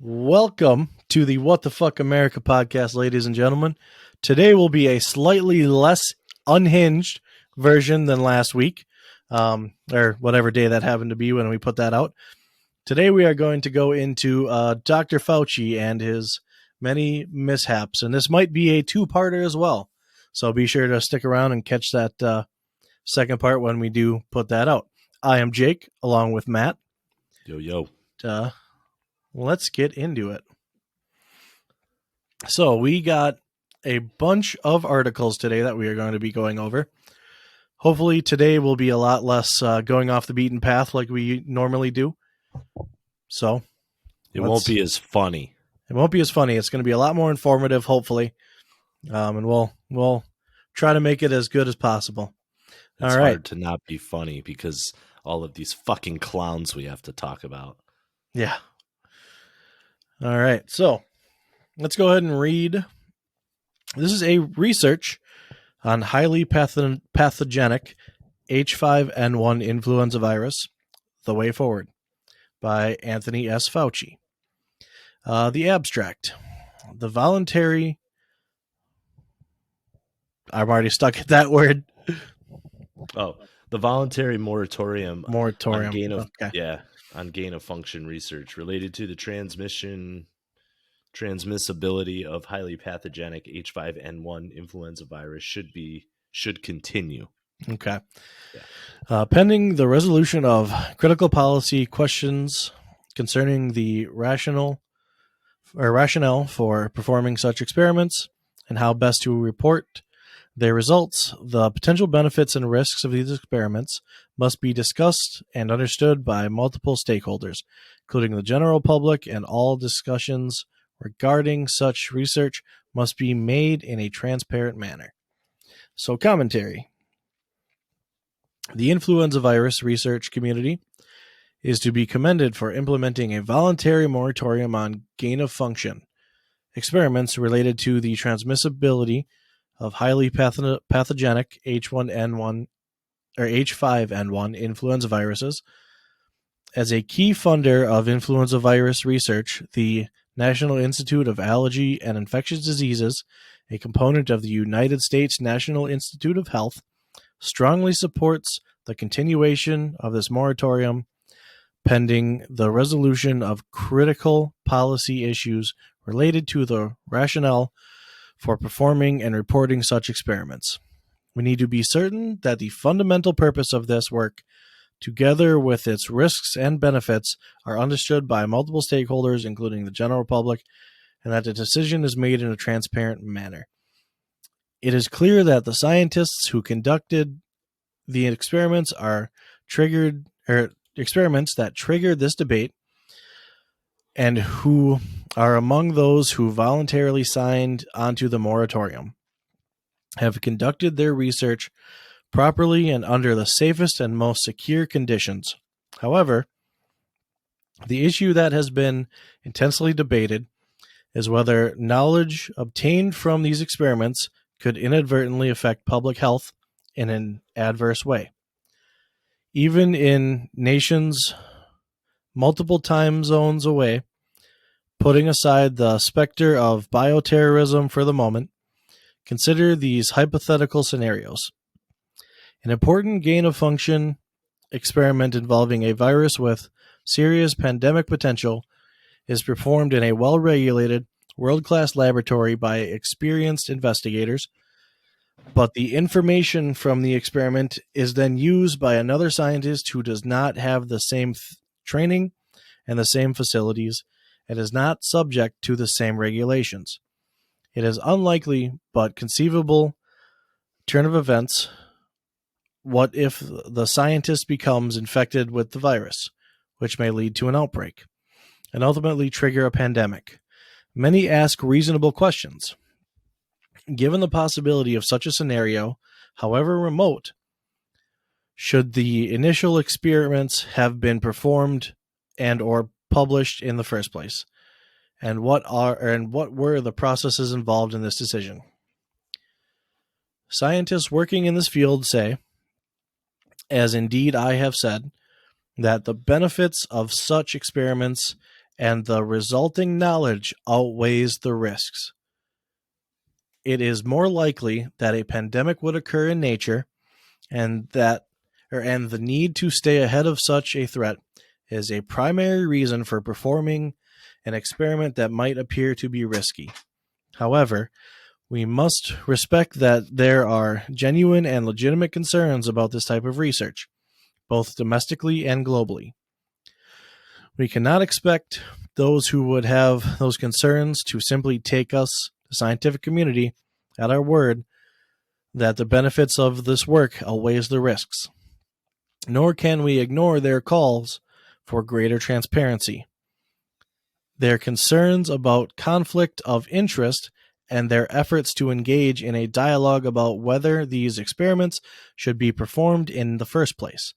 Welcome to the What the Fuck America podcast, ladies and gentlemen. Today will be a slightly less unhinged version than last week, or whatever day that happened to be when we put that out. Today we are going to go into Dr. Fauci and his many mishaps, and this might be a two-parter as well. So be sure to stick around and catch that second part when we do put that out. I am Jake, along with Matt. Yo. Let's get into it. So we got a bunch of articles today that we are going to be going over. Hopefully today will be a lot less going off the beaten path like we normally do. So it won't be as funny. It won't be as funny. It's going to be a lot more informative, hopefully. And we'll try to make it as good as possible. It's hard to not be funny because all of these fucking clowns we have to talk about. Yeah. All right. So let's go ahead and read. This is a research on highly pathogenic H5N1 influenza virus, The Way Forward, by Anthony S. Fauci. The abstract. The voluntary... I'm already stuck at that word. Oh, the voluntary moratorium. Moratorium. On gain of function research related to the transmissibility of highly pathogenic H5N1 influenza virus should continue. Okay. Yeah. Pending the resolution of critical policy questions concerning the rationale for performing such experiments and how best to report their results, the potential benefits and risks of these experiments must be discussed and understood by multiple stakeholders, including the general public, and all discussions regarding such research must be made in a transparent manner. So, commentary. The influenza virus research community is to be commended for implementing a voluntary moratorium on gain-of-function experiments related to the transmissibility of highly pathogenic H1N1 or H5N1 influenza viruses. As a key funder of influenza virus research, the National Institute of Allergy and Infectious Diseases, a component of the United States National Institute of Health, strongly supports the continuation of this moratorium pending the resolution of critical policy issues related to the rationale for performing and reporting such experiments. We need to be certain that the fundamental purpose of this work, together with its risks and benefits, are understood by multiple stakeholders, including the general public, and that the decision is made in a transparent manner. It is clear that the scientists who conducted the experiments that triggered this debate, and who are among those who voluntarily signed onto the moratorium, have conducted their research properly and under the safest and most secure conditions. However, the issue that has been intensely debated is whether knowledge obtained from these experiments could inadvertently affect public health in an adverse way. Even in nations multiple time zones away, putting aside the specter of bioterrorism for the moment, consider these hypothetical scenarios. An important gain-of-function experiment involving a virus with serious pandemic potential is performed in a well-regulated, world-class laboratory by experienced investigators, but the information from the experiment is then used by another scientist who does not have the same training and the same facilities, and is not subject to the same regulations. It is unlikely, but conceivable turn of events. What if the scientist becomes infected with the virus, which may lead to an outbreak, and ultimately trigger a pandemic? Many ask reasonable questions. Given the possibility of such a scenario, however remote, should the initial experiments have been performed and or published in the first place? And what were the processes involved in this decision? Scientists working in this field say, as indeed I have said, that the benefits of such experiments and the resulting knowledge outweighs the risks. It is more likely that a pandemic would occur in nature, and the need to stay ahead of such a threat is a primary reason for performing an experiment that might appear to be risky. However, we must respect that there are genuine and legitimate concerns about this type of research, both domestically and globally. We cannot expect those who would have those concerns to simply take us, the scientific community, at our word that the benefits of this work outweighs the risks. Nor can we ignore their calls for greater transparency. Their concerns about conflict of interest and their efforts to engage in a dialogue about whether these experiments should be performed in the first place.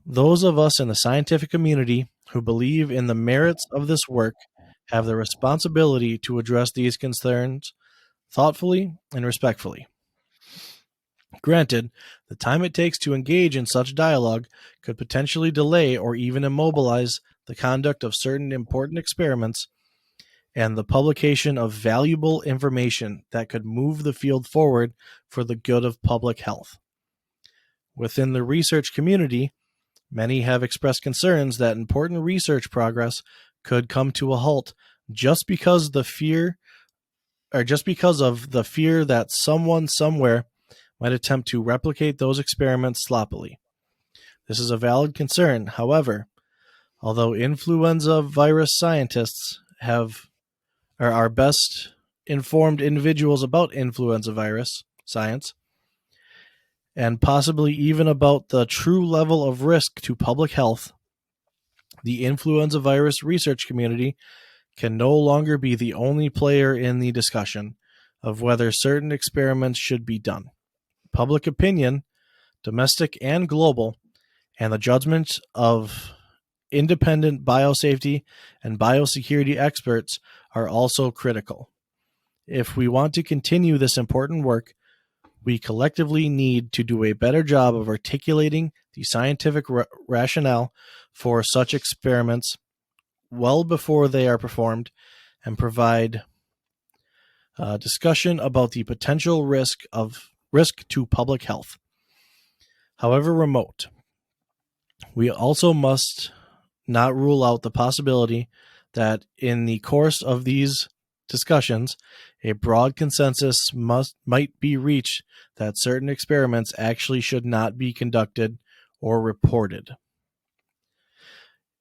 Those of us in the scientific community who believe in the merits of this work have the responsibility to address these concerns thoughtfully and respectfully. Granted, the time it takes to engage in such dialogue could potentially delay or even immobilize the conduct of certain important experiments and the publication of valuable information that could move the field forward for the good of public health. Within the research community, many have expressed concerns that important research progress could come to a halt just because of the fear that someone somewhere might attempt to replicate those experiments sloppily. This is a valid concern. However, although influenza virus scientists are our best informed individuals about influenza virus science, and possibly even about the true level of risk to public health, the influenza virus research community can no longer be the only player in the discussion of whether certain experiments should be done. Public opinion, domestic and global, and the judgments of independent biosafety and biosecurity experts are also critical. If we want to continue this important work, we collectively need to do a better job of articulating the scientific rationale for such experiments well before they are performed and provide discussion about the potential risk to public health. However remote, we also must not rule out the possibility that in the course of these discussions, a broad consensus might be reached that certain experiments actually should not be conducted or reported.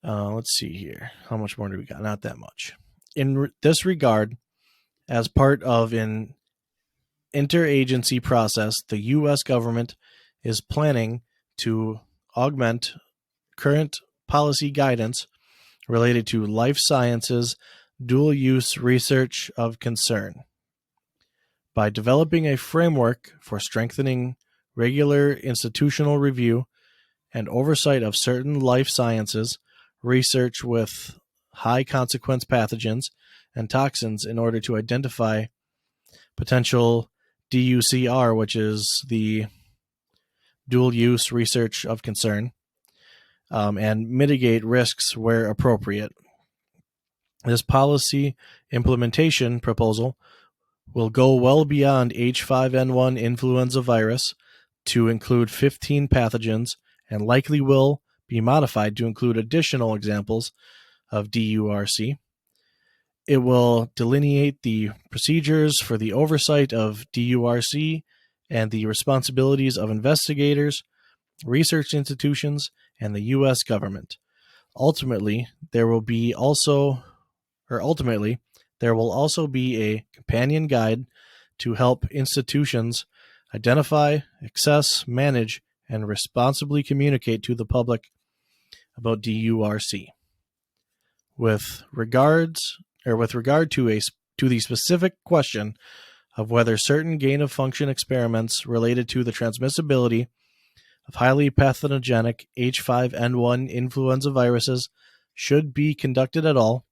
Let's see here. How much more do we got? Not that much. In this regard, as part of an interagency process, the U.S. government is planning to augment current policy guidance related to life sciences dual-use research of concern by developing a framework for strengthening regular institutional review and oversight of certain life sciences research with high-consequence pathogens and toxins in order to identify potential DUCR, which is the dual-use research of concern, and mitigate risks where appropriate. This policy implementation proposal will go well beyond H5N1 influenza virus to include 15 pathogens and likely will be modified to include additional examples of DURC. It will delineate the procedures for the oversight of DURC and the responsibilities of investigators, research institutions, and the U.S. government. Ultimately, there will also be a companion guide to help institutions identify, access, manage, and responsibly communicate to the public about DURC. With regard to the specific question of whether certain gain-of-function experiments related to the transmissibility of highly pathogenic H5N1 influenza viruses should be conducted at all,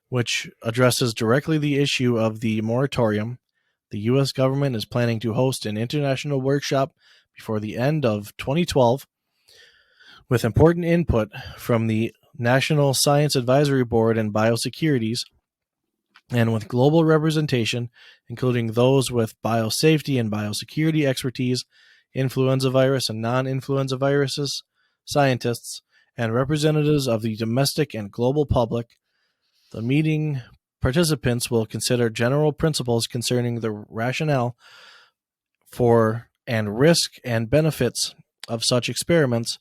which addresses directly the issue of the moratorium, the U.S. government is planning to host an international workshop before the end of 2012 with important input from the National Science Advisory Board and Biosecurities, and with global representation, including those with biosafety and biosecurity expertise, influenza virus and non-influenza viruses, scientists, and representatives of the domestic and global public. The meeting participants will consider general principles concerning the rationale for and risk and benefits of such experiments,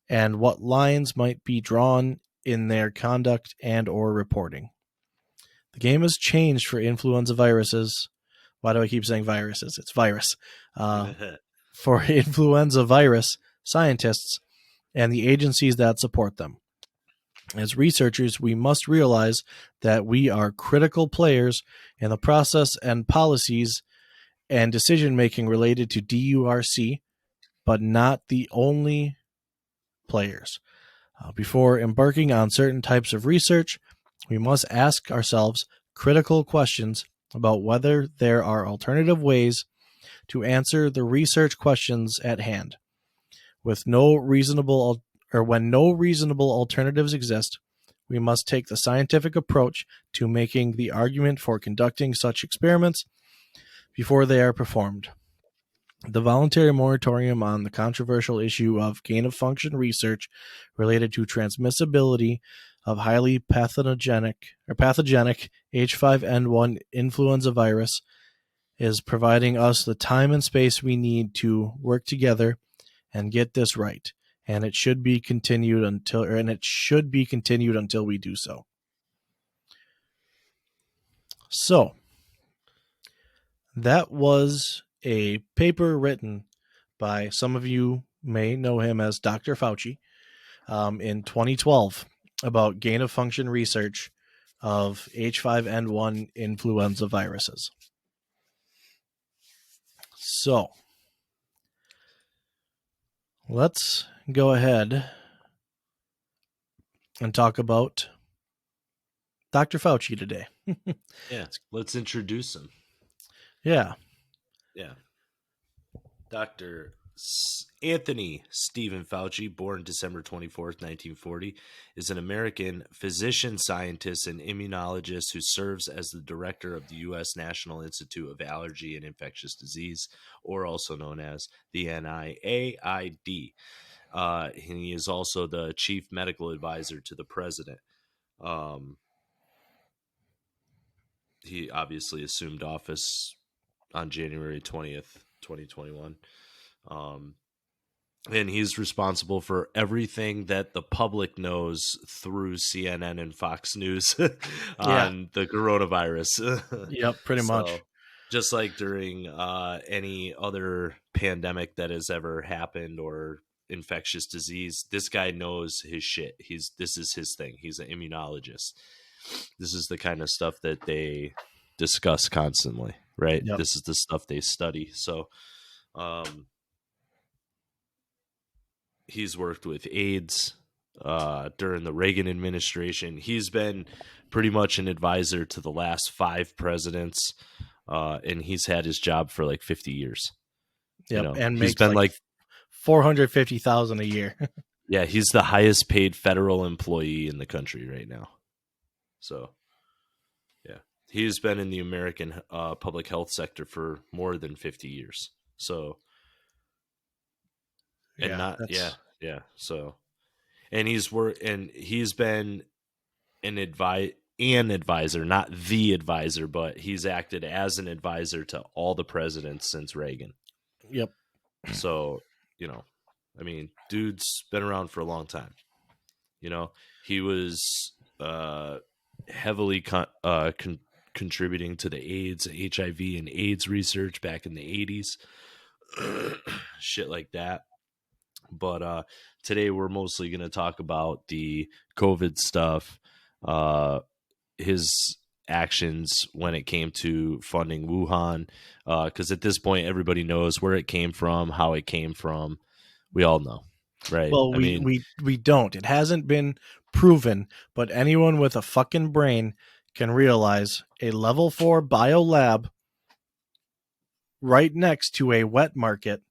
and what lines might be drawn in their conduct and or reporting. The game has changed for influenza viruses. Why do I keep saying viruses? It's virus. For influenza virus scientists and the agencies that support them. As researchers, we must realize that we are critical players in the process and policies and decision-making related to DURC, but not the only players. Before embarking on certain types of research, we must ask ourselves critical questions about whether there are alternative ways to answer the research questions at hand. When no reasonable alternatives exist, we must take the scientific approach to making the argument for conducting such experiments before they are performed. The voluntary moratorium on the controversial issue of gain-of-function research related to transmissibility of highly pathogenic H5N1 influenza virus is providing us the time and space we need to work together and get this right, and it should be continued until we do so. So, that was a paper written by, some of you may know him as Dr. Fauci, in 2012 about gain-of-function research of H5N1 influenza viruses. So, let's go ahead and talk about Dr. Fauci today. Yeah, let's introduce him. Yeah. Dr. Anthony Stephen Fauci, born December 24th, 1940, is an American physician, scientist, and immunologist who serves as the director of the U.S. National Institute of Allergy and Infectious Disease, or also known as the NIAID. And he is also the chief medical advisor to the president. He obviously assumed office on January 20th, 2021. And he's responsible for everything that the public knows through CNN and Fox News on the coronavirus. Yep, pretty much. Just like during any other pandemic that has ever happened or infectious disease, this guy knows his shit. This is his thing. He's an immunologist. This is the kind of stuff that they discuss constantly, right? Yep. This is the stuff they study. So, he's worked with AIDS during the Reagan administration. He's been pretty much an advisor to the last 5 presidents, and he's had his job for like 50 years. Yep, and he's makes been like $450,000 a year. Yeah, he's the highest paid federal employee in the country right now. So, yeah, he's been in the American public health sector for more than 50 years. So. So, and he's been an advisor, not the advisor, but he's acted as an advisor to all the presidents since Reagan. Yep. So, I mean, dude's been around for a long time. He was heavily contributing to the AIDS, HIV, and AIDS research back in the 80s. Shit like that. But today we're mostly going to talk about the COVID stuff, his actions when it came to funding Wuhan, because at this point everybody knows where it came from, how it came from. We all know, right? Well, we don't. It hasn't been proven, but anyone with a fucking brain can realize a level 4 biolab right next to a wet market,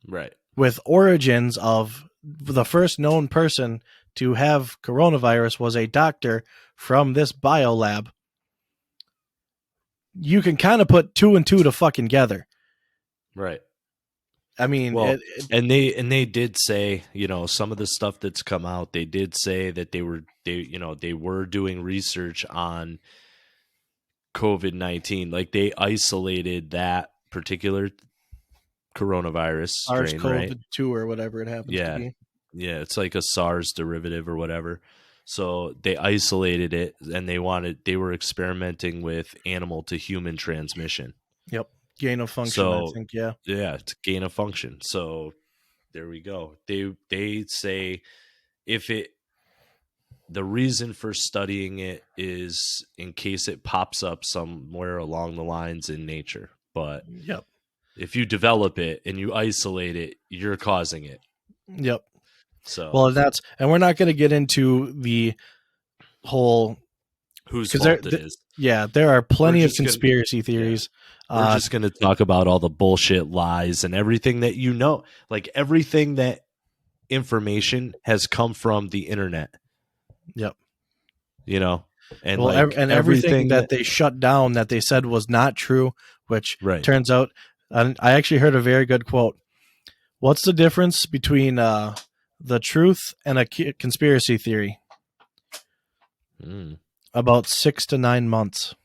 right, with origins of the first known person to have coronavirus was a doctor from this biolab, you can kind of put 2 and 2 to fucking together. Right. I mean, well, and they did say, some of the stuff that's come out, they did say that they were doing research on COVID-19. Like, they isolated that particular coronavirus strain, right? SARS-CoV-2 or whatever it happens to be. Yeah, it's like a SARS derivative or whatever. So they isolated it, and they were experimenting with animal to human transmission. Yep. Gain of function, I think, yeah. Yeah, it's gain of function. So there we go. They say the reason for studying it is in case it pops up somewhere along the lines in nature. But yep. If you develop it and you isolate it, you're causing it. Yep. So and we're not going to get into the whole whose fault it is. Yeah, there are plenty of conspiracy theories. Yeah. We're just going to talk about all the bullshit lies and everything that like everything that information has come from the internet. Yep. And and everything that they shut down that they said was not true, which turns out, I actually heard a very good quote. What's the difference between the truth and a conspiracy theory? About 6 to 9 months.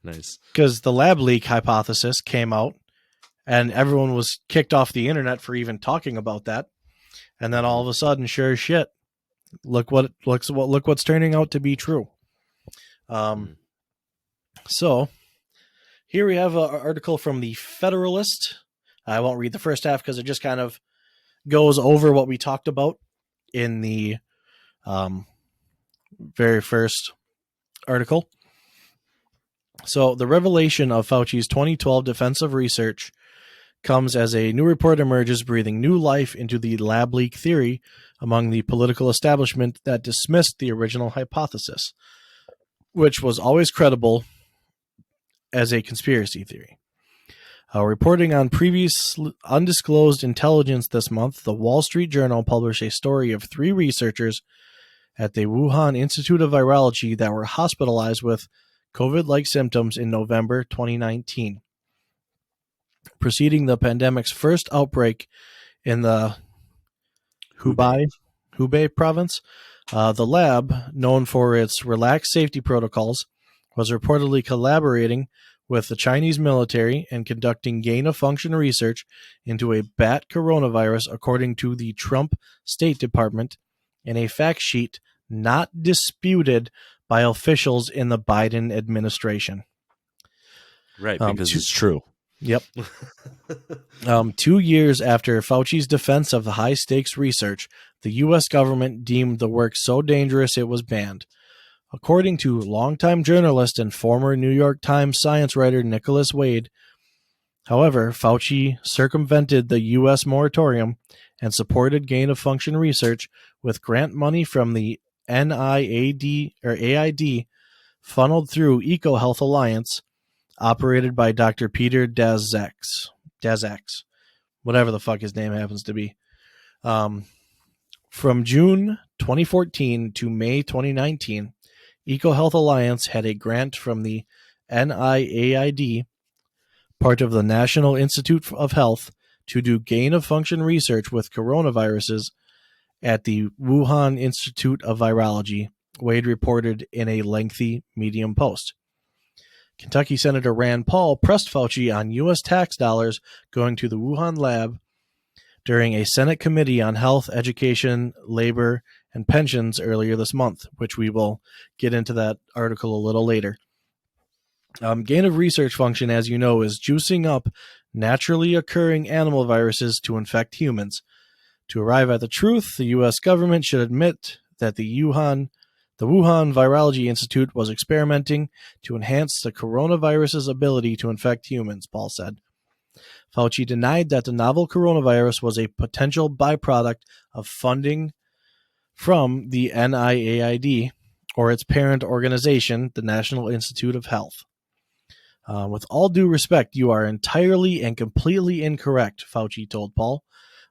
Nice. Because the lab leak hypothesis came out and everyone was kicked off the internet for even talking about that. And then all of a sudden, sure as shit, look what's turning out to be true. So here we have an article from the Federalist. I won't read the first half because it just kind of goes over what we talked about in the very first article. So the revelation of Fauci's 2012 defensive research comes as a new report emerges, breathing new life into the lab leak theory among the political establishment that dismissed the original hypothesis, which was always credible as a conspiracy theory. Reporting on previous undisclosed intelligence this month, the Wall Street Journal published a story of 3 researchers at the Wuhan Institute of Virology that were hospitalized with COVID-like symptoms in November 2019. Preceding the pandemic's first outbreak in the Hubei province, the lab, known for its relaxed safety protocols, was reportedly collaborating with the Chinese military and conducting gain-of-function research into a bat coronavirus, according to the Trump State Department, in a fact sheet not disputed by officials in the Biden administration. Right, because it's true. Yep. 2 years after Fauci's defense of the high-stakes research, the U.S. government deemed the work so dangerous it was banned. According to longtime journalist and former New York Times science writer Nicholas Wade, however, Fauci circumvented the U.S. moratorium and supported gain-of-function research with grant money from the AID funneled through EcoHealth Alliance, operated by Dr. Peter Daszak, whatever the fuck his name happens to be. From June 2014 to May 2019, EcoHealth Alliance had a grant from the NIAID, part of the National Institute of Health, to do gain-of-function research with coronaviruses at the Wuhan Institute of Virology, Wade reported in a lengthy Medium post. Kentucky Senator Rand Paul pressed Fauci on U.S. tax dollars going to the Wuhan lab during a Senate Committee on Health, Education, Labor, and Pensions earlier this month, which we will get into that article a little later. Gain of research function, as you know, is juicing up naturally occurring animal viruses to infect humans. To arrive at the truth, the U.S. government should admit that the Wuhan Virology Institute was experimenting to enhance the coronavirus's ability to infect humans, Paul said. Fauci denied that the novel coronavirus was a potential byproduct of funding from the NIAID or its parent organization, the National Institute of Health. With all due respect, you are entirely and completely incorrect, Fauci told Paul.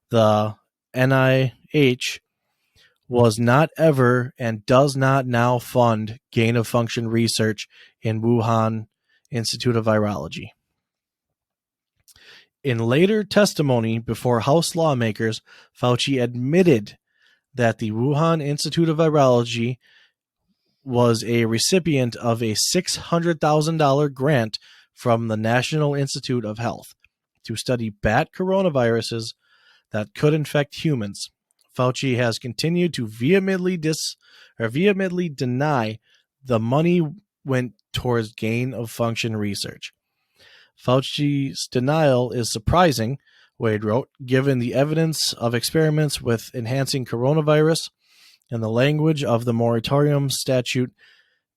The NIH was not ever and does not now fund gain-of-function research in Wuhan Institute of Virology. In later testimony before House lawmakers, Fauci admitted that the Wuhan Institute of Virology was a recipient of a $600,000 grant from the National Institute of Health to study bat coronaviruses that could infect humans. Fauci has continued to vehemently deny the money went towards gain-of-function research. Fauci's denial is surprising, Wade wrote, given the evidence of experiments with enhancing coronavirus and the language of the moratorium statute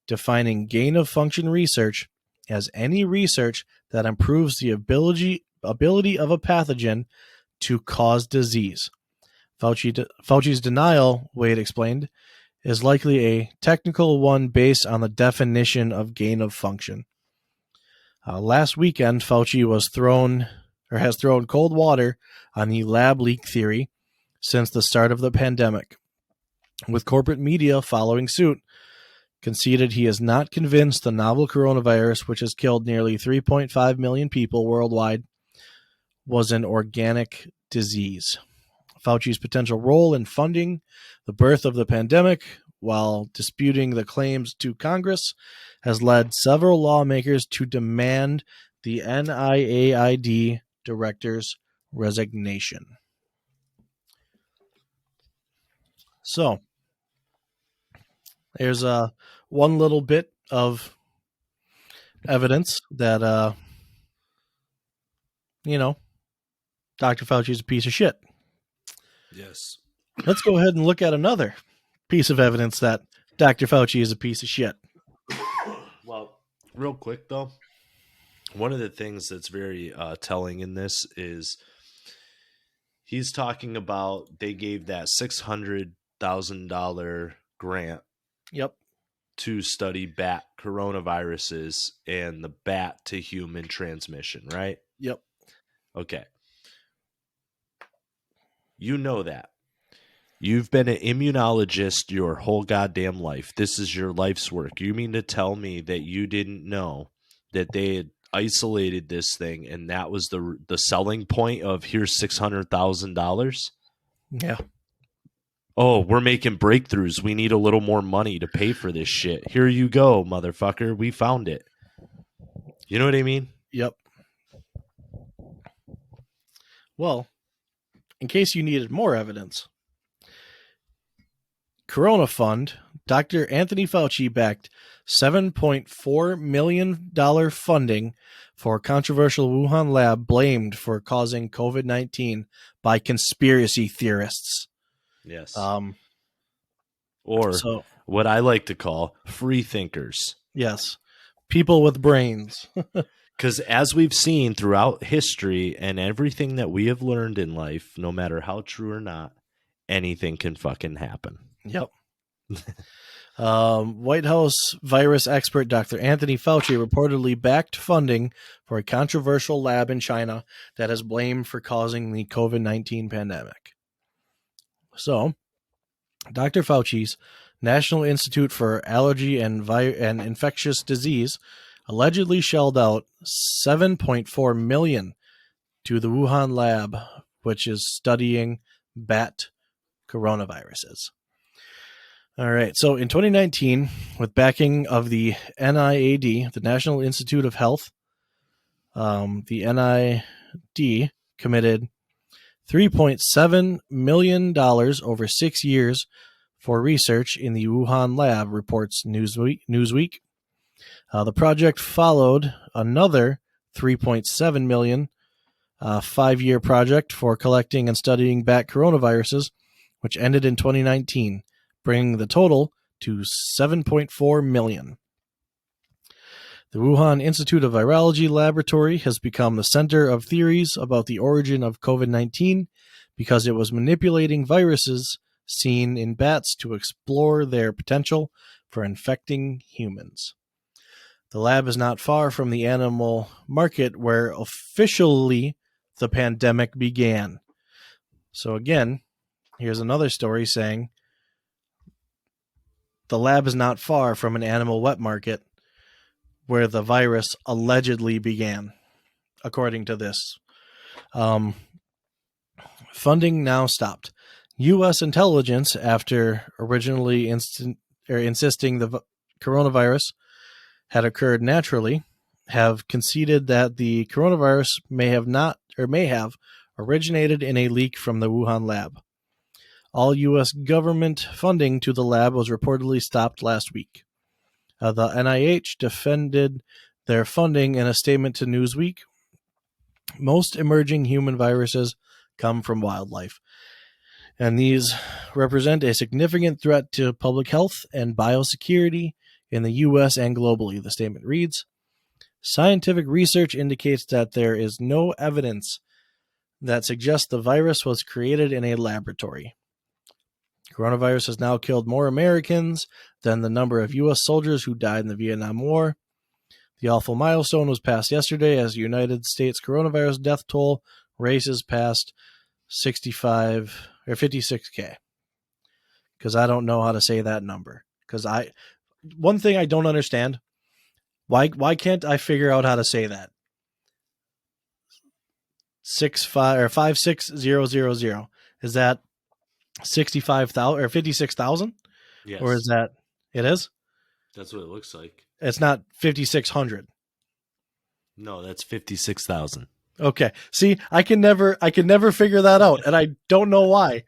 defining gain-of-function research as any research that improves the ability of a pathogen to cause disease. Fauci's denial, Wade explained, is likely a technical one based on the definition of gain-of-function. Last weekend, Fauci has thrown cold water on the lab leak theory since the start of the pandemic, with corporate media following suit. Conceded he is not convinced the novel coronavirus, which has killed nearly 3.5 million people worldwide, was an organic disease. Fauci's potential role in funding the birth of the pandemic while disputing the claims to Congress has led several lawmakers to demand the NIAID director's resignation. So, there's one little bit of evidence that, Dr. Fauci is a piece of shit. Yes. Let's go ahead and look at another piece of evidence that Dr. Fauci is a piece of shit. Well, real quick, though, one of the things that's very telling in this is he's talking about they gave that $600,000 grant to study bat coronaviruses and the bat to human transmission, right? Yep. Okay. You know that. You've been an immunologist your whole goddamn life. This is your life's work. You mean to tell me that you didn't know that they had isolated this thing and that was the selling point of here's $600,000? Yeah. Oh, we're making breakthroughs. We need a little more money to pay for this shit. Here you go, motherfucker. We found it. You know what I mean? Yep. Well, in case you needed more evidence, Corona Fund, Dr. Anthony Fauci backed $7.4 million funding for controversial Wuhan lab blamed for causing COVID-19 by conspiracy theorists. Yes. Or what I like to call free thinkers. Yes. People with brains. Because as we've seen throughout history and everything that we have learned in life, no matter how true or not, anything can fucking happen. Yep. White House virus expert Dr. Anthony Fauci reportedly backed funding for a controversial lab in China that is blamed for causing the COVID-19 pandemic. So, Dr. Fauci's National Institute for Allergy and Infectious Disease allegedly shelled out $7.4 million to the Wuhan lab, which is studying bat coronaviruses. All right. So in 2019, with backing of the NIAID, the National Institute of Health, the NID committed $3.7 million over 6 years for research in the Wuhan lab, reports Newsweek. The project followed another $3.7 million 5-year project for collecting and studying bat coronaviruses, which ended in 2019, bringing the total to $7.4 million. The Wuhan Institute of Virology laboratory has become the center of theories about the origin of COVID-19 because it was manipulating viruses seen in bats to explore their potential for infecting humans. The lab is not far from the animal market where officially the pandemic began. So again, here's another story saying the lab is not far from an animal wet market where the virus allegedly began, according to this. Funding now stopped. U.S. intelligence, after originally insisting the coronavirus had occurred naturally, have conceded that the coronavirus may have originated in a leak from the Wuhan lab. All U.S. government funding to the lab was reportedly stopped last week. The NIH defended their funding in a statement to Newsweek. Most emerging human viruses come from wildlife, and these represent a significant threat to public health and biosecurity in the U.S. and globally, the statement reads. Scientific research indicates that there is no evidence that suggests the virus was created in a laboratory. Coronavirus has now killed more Americans than the number of U.S. soldiers who died in the Vietnam War. The awful milestone was passed yesterday as the United States coronavirus death toll races past 65 or 56K. Because I don't know how to say that number. One thing I don't understand, why can't I figure out how to say that? 56000. Is that 65,000 or 56,000? Yes. Or is that it is? That's what it looks like. It's not 5,600. No, that's 56,000. Okay. See, I can never figure that out, and I don't know why.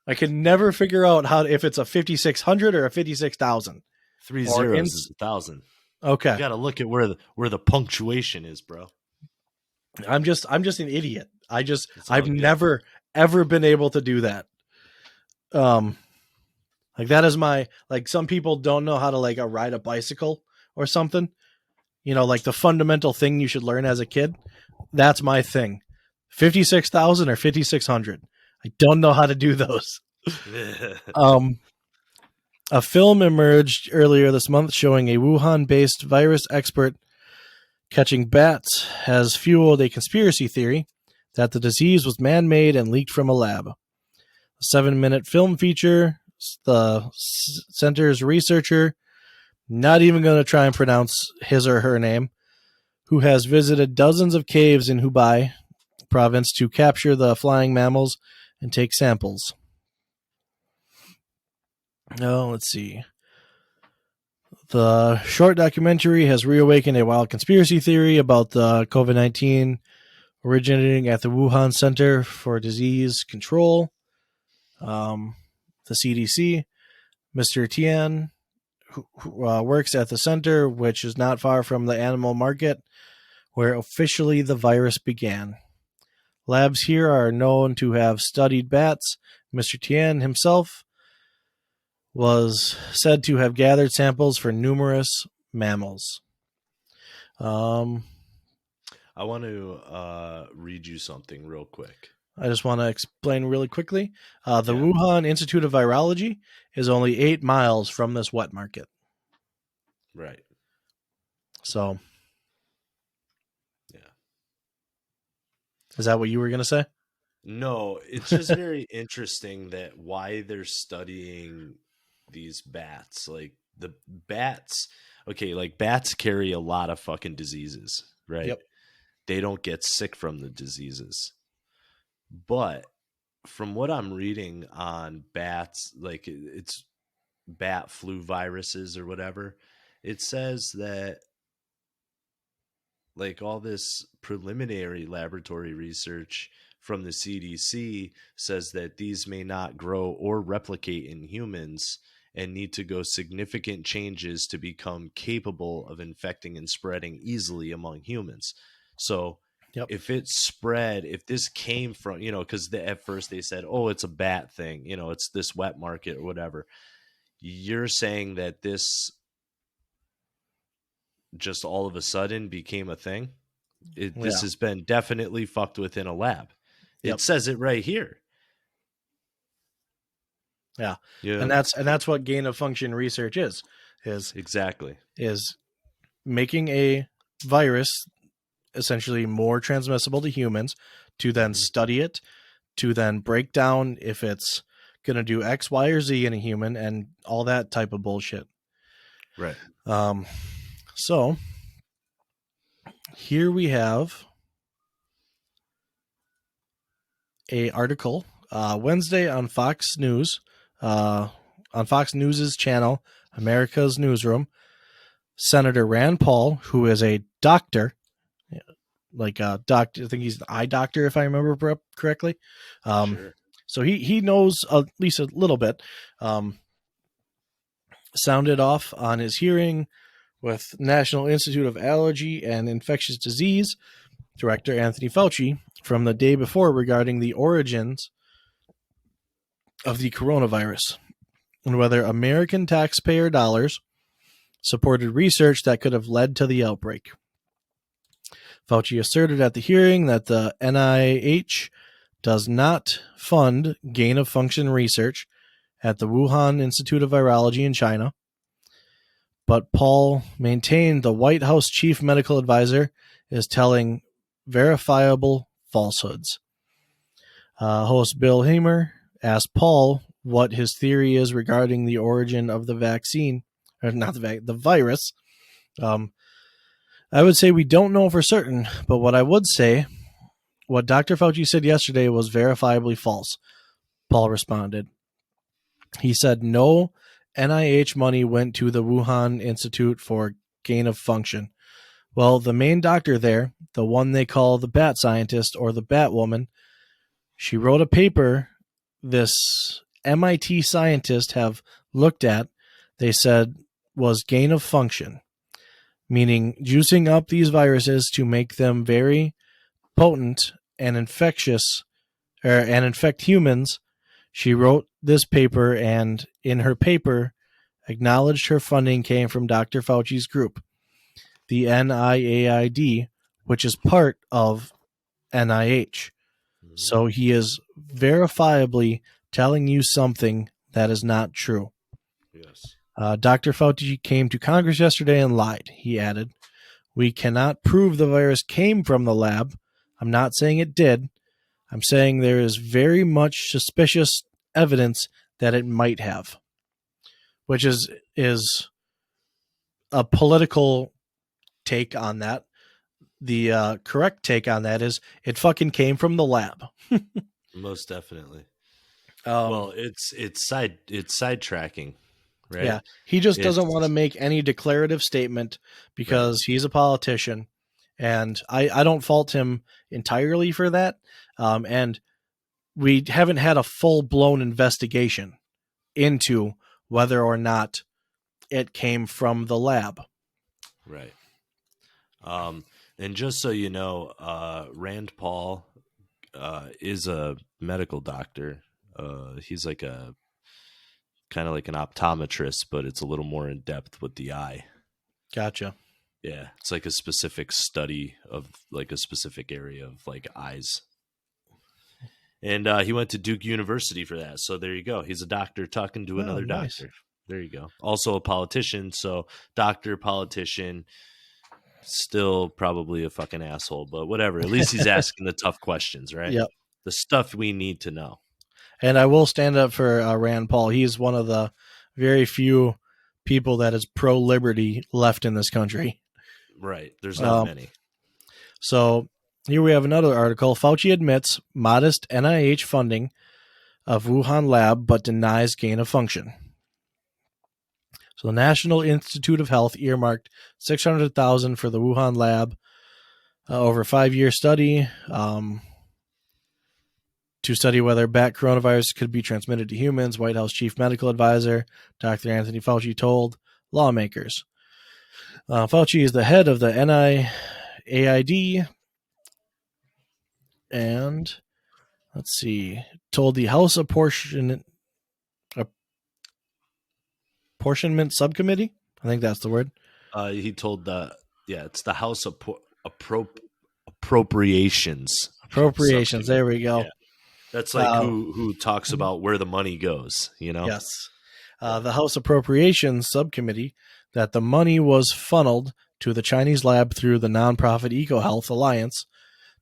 I can never figure out if it's a 5,600 or a 56,000. 3 zeros is 1,000. Okay. You got to look at where the punctuation is, bro. I'm just an idiot. I've never ever been able to do that. Like that is some people don't know how to ride a bicycle or something. You know, like the fundamental thing you should learn as a kid. That's my thing. 56,000 or 5,600. I don't know how to do those. A film emerged earlier this month showing a Wuhan-based virus expert catching bats has fueled a conspiracy theory that the disease was man-made and leaked from a lab. A 7-minute film feature, the center's researcher, not even going to try and pronounce his or her name, who has visited dozens of caves in Hubei province to capture the flying mammals and take samples. Oh, let's see. The short documentary has reawakened a wild conspiracy theory about the COVID-19 originating at the Wuhan Center for Disease Control, the CDC. Mr. Tian, who works at the center, which is not far from the animal market, where officially the virus began. Labs here are known to have studied bats. Mr. Tian himself was said to have gathered samples for numerous mammals. I want to read you something real quick. I just want to explain really quickly. The Wuhan Institute of Virology is only 8 miles from this wet market. Right. So, yeah. Is that what you were going to say? No, it's just very interesting that why they're studying these bats. Like the bats, okay, like bats carry a lot of fucking diseases, right? Yep. They don't get sick from the diseases. But from what I'm reading on bats, like it's bat flu viruses or whatever, it says that like all this preliminary laboratory research from the CDC says that these may not grow or replicate in humans and need to go significant changes to become capable of infecting and spreading easily among humans. So if it spread, if this came from, because at first they said, oh, it's a bat thing, it's this wet market or whatever. You're saying that this just all of a sudden became a thing? This has been definitely fucked with in a lab. It says it right here. Yeah. And that's what gain of function research is exactly making a virus essentially more transmissible to humans, to then study it, to then break down if it's going to do X, Y, or Z in a human and all that type of bullshit. Right. So here we have a article Wednesday on Fox News, on Fox News's channel, America's Newsroom. Senator Rand Paul, who is a doctor, like a doctor, I think he's an eye doctor, if I remember correctly. Sure. So he knows at least a little bit. Sounded off on his hearing with National Institute of Allergy and Infectious Disease Director Anthony Fauci from the day before regarding the origins of the coronavirus and whether American taxpayer dollars supported research that could have led to the outbreak. Fauci asserted at the hearing that the NIH does not fund gain-of-function research at the Wuhan Institute of Virology in China, but Paul maintained the White House chief medical advisor is telling verifiable falsehoods. Host Bill Hamer asked Paul what his theory is regarding the origin of the vaccine, or not the virus. I would say we don't know for certain, but what I would say, what Dr. Fauci said yesterday was verifiably false, Paul responded. He said no NIH money went to the Wuhan Institute for gain of function. Well, the main doctor there, the one they call the bat scientist or the bat woman, she wrote a paper this MIT scientists have looked at, they said was gain of function, meaning juicing up these viruses to make them very potent and infectious, and infect humans. She wrote this paper, and in her paper, acknowledged her funding came from Dr. Fauci's group, the NIAID, which is part of NIH. So he is verifiably telling you something that is not true. Yes. Dr. Fauci came to Congress yesterday and lied. He added, "We cannot prove the virus came from the lab. I'm not saying it did. I'm saying there is very much suspicious evidence that it might have," which is a political take on that. The correct take on that is it fucking came from the lab. Most definitely. Well, it's sidetracking, right? Yeah, he just doesn't want to make any declarative statement because he's a politician, and I don't fault him entirely for that. And we haven't had a full-blown investigation into whether or not it came from the lab. Right. And just so you know, Rand Paul is a medical doctor. He's like a kind of like an optometrist, but it's a little more in depth with the eye. Gotcha. Yeah, it's like a specific study of like a specific area of like eyes. And he went to Duke University for that. So there you go. He's a doctor talking to another doctor. There you go. Also a politician. So doctor, politician, still probably a fucking asshole, but whatever. At least he's asking the tough questions, right? Yep. The stuff we need to know. And I will stand up for Rand Paul. He's one of the very few people that is pro-liberty left in this country. Right. There's not many. So here we have another article. Fauci admits modest NIH funding of Wuhan lab, but denies gain of function. So the National Institute of Health earmarked $600,000 for the Wuhan lab over a 5-year study to study whether bat coronavirus could be transmitted to humans. White House chief medical advisor Dr. Anthony Fauci told lawmakers. Fauci is the head of the NIAID, and let's see, told the House Apportionment Subcommittee. I think that's the word. He told it's the House Appropriations. Appropriations. There we go. Yeah. That's like who talks about where the money goes, you know? Yes. The House Appropriations Subcommittee that the money was funneled to the Chinese lab through the nonprofit EcoHealth Alliance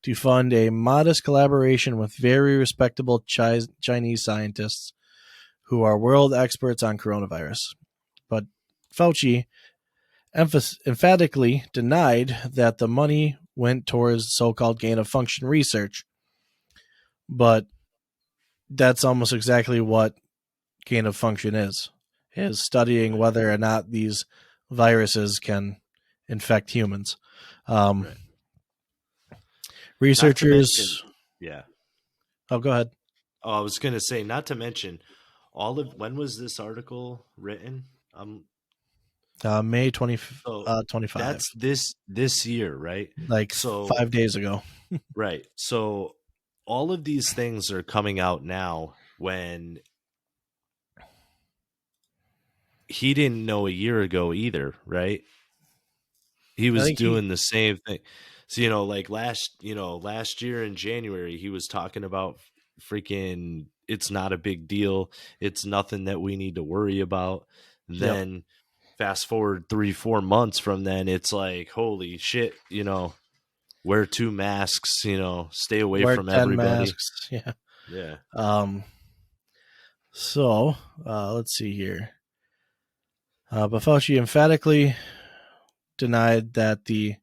to fund a modest collaboration with very respectable Chinese scientists who are world experts on coronavirus. But Fauci emphatically denied that the money went towards so-called gain-of-function research. But that's almost exactly what gain-of-function is studying whether or not these viruses can infect humans. Right. Researchers... Yeah. Oh, go ahead. Oh, I was going to say, not to mention, when was this article written? May 25. That's this year, right? Like so 5 days ago. Right. So all of these things are coming out now when he didn't know a year ago either, right? He was doing the same thing. So, like last year in January, he was talking about freaking, it's not a big deal. It's nothing that we need to worry about. Then fast forward 3-4 months from then, it's like, holy shit, wear 2 masks, stay away wear from 10 everybody. masks. Yeah. Yeah. So let's see here. But Fauci emphatically denied that the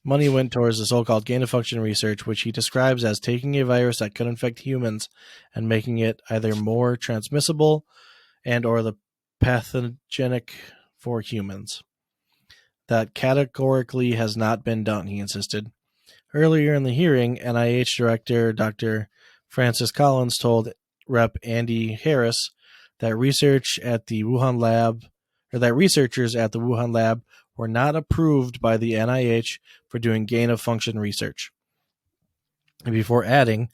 money went towards the so-called gain-of-function research, which he describes as taking a virus that could infect humans and making it either more transmissible and or the pathogenic for humans. That categorically has not been done, he insisted. Earlier in the hearing, NIH Director Dr. Francis Collins told Rep. Andy Harris that researchers at the Wuhan lab were not approved by the NIH for doing gain-of-function research. And before adding,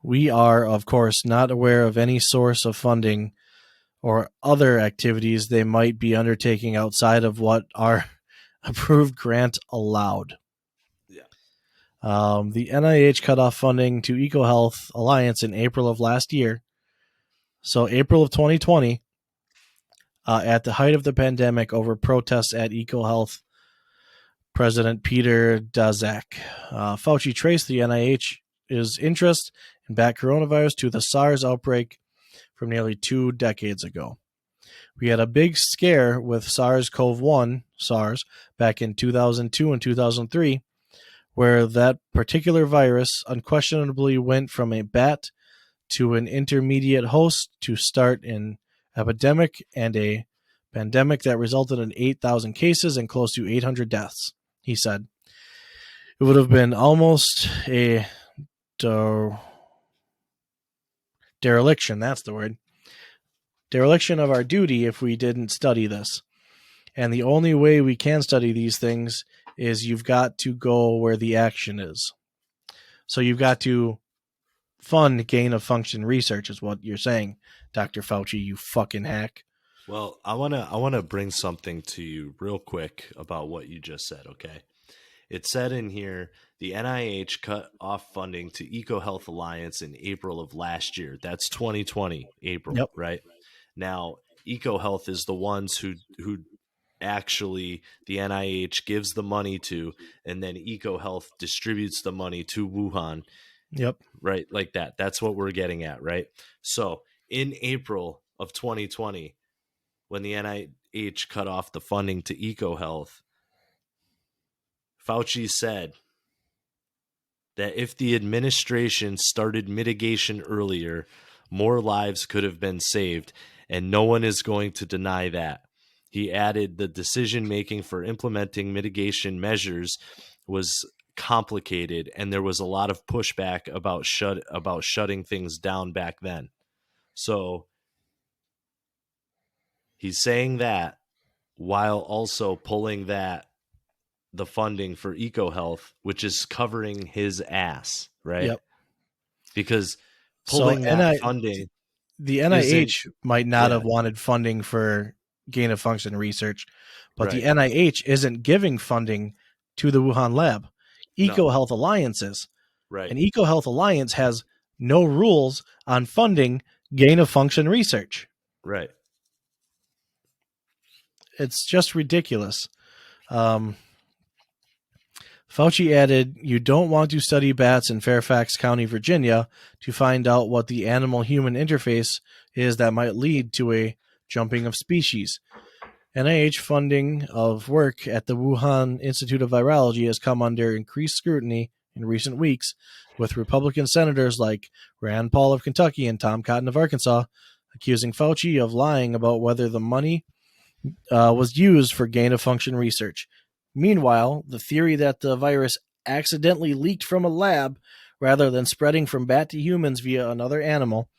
we are, of course, not aware of any source of funding or other activities they might be undertaking outside of what our approved grant allowed. Yeah. The NIH cut off funding to EcoHealth Alliance in April of last year. So April of 2020, at the height of the pandemic over protests at EcoHealth President Peter Daszak. Fauci traced the NIH's interest in bat coronavirus to the SARS outbreak from nearly 2 decades ago. We had a big scare with SARS-CoV-1, SARS, back in 2002 and 2003, where that particular virus unquestionably went from a bat to an intermediate host to start an epidemic and a pandemic that resulted in 8,000 cases and close to 800 deaths, he said. It would have been almost a dereliction, that's the word. Dereliction of our duty if we didn't study this. And the only way we can study these things is you've got to go where the action is. So you've got to fund gain-of-function research is what you're saying, Dr. Fauci, you fucking hack. Well, I wanna bring something to you real quick about what you just said, okay? It said in here, the NIH cut off funding to EcoHealth Alliance in April of last year. That's 2020, April, right? Now, EcoHealth is the ones who actually the NIH gives the money to, and then EcoHealth distributes the money to Wuhan. Yep. Right, like that. That's what we're getting at, right? So, in April of 2020, when the NIH cut off the funding to EcoHealth, Fauci said that if the administration started mitigation earlier, more lives could have been saved, and no one is going to deny that. He added the decision-making for implementing mitigation measures was complicated, and there was a lot of pushback about shutting things down back then. So he's saying that while also pulling the funding for EcoHealth, which is covering his ass, right? Yep. Because pulling that funding, the NIH might not have wanted funding for gain-of-function research, but the NIH isn't giving funding to the Wuhan lab. EcoHealth Alliance is. Right. And EcoHealth Alliance has no rules on funding gain-of-function research. Right. It's just ridiculous. Fauci added, you don't want to study bats in Fairfax County, Virginia, to find out what the animal-human interface is that might lead to a jumping of species. NIH funding of work at the Wuhan Institute of Virology has come under increased scrutiny in recent weeks, with Republican senators like Rand Paul of Kentucky and Tom Cotton of Arkansas accusing Fauci of lying about whether the money was used for gain-of-function research. Meanwhile, the theory that the virus accidentally leaked from a lab rather than spreading from bat to humans via another animal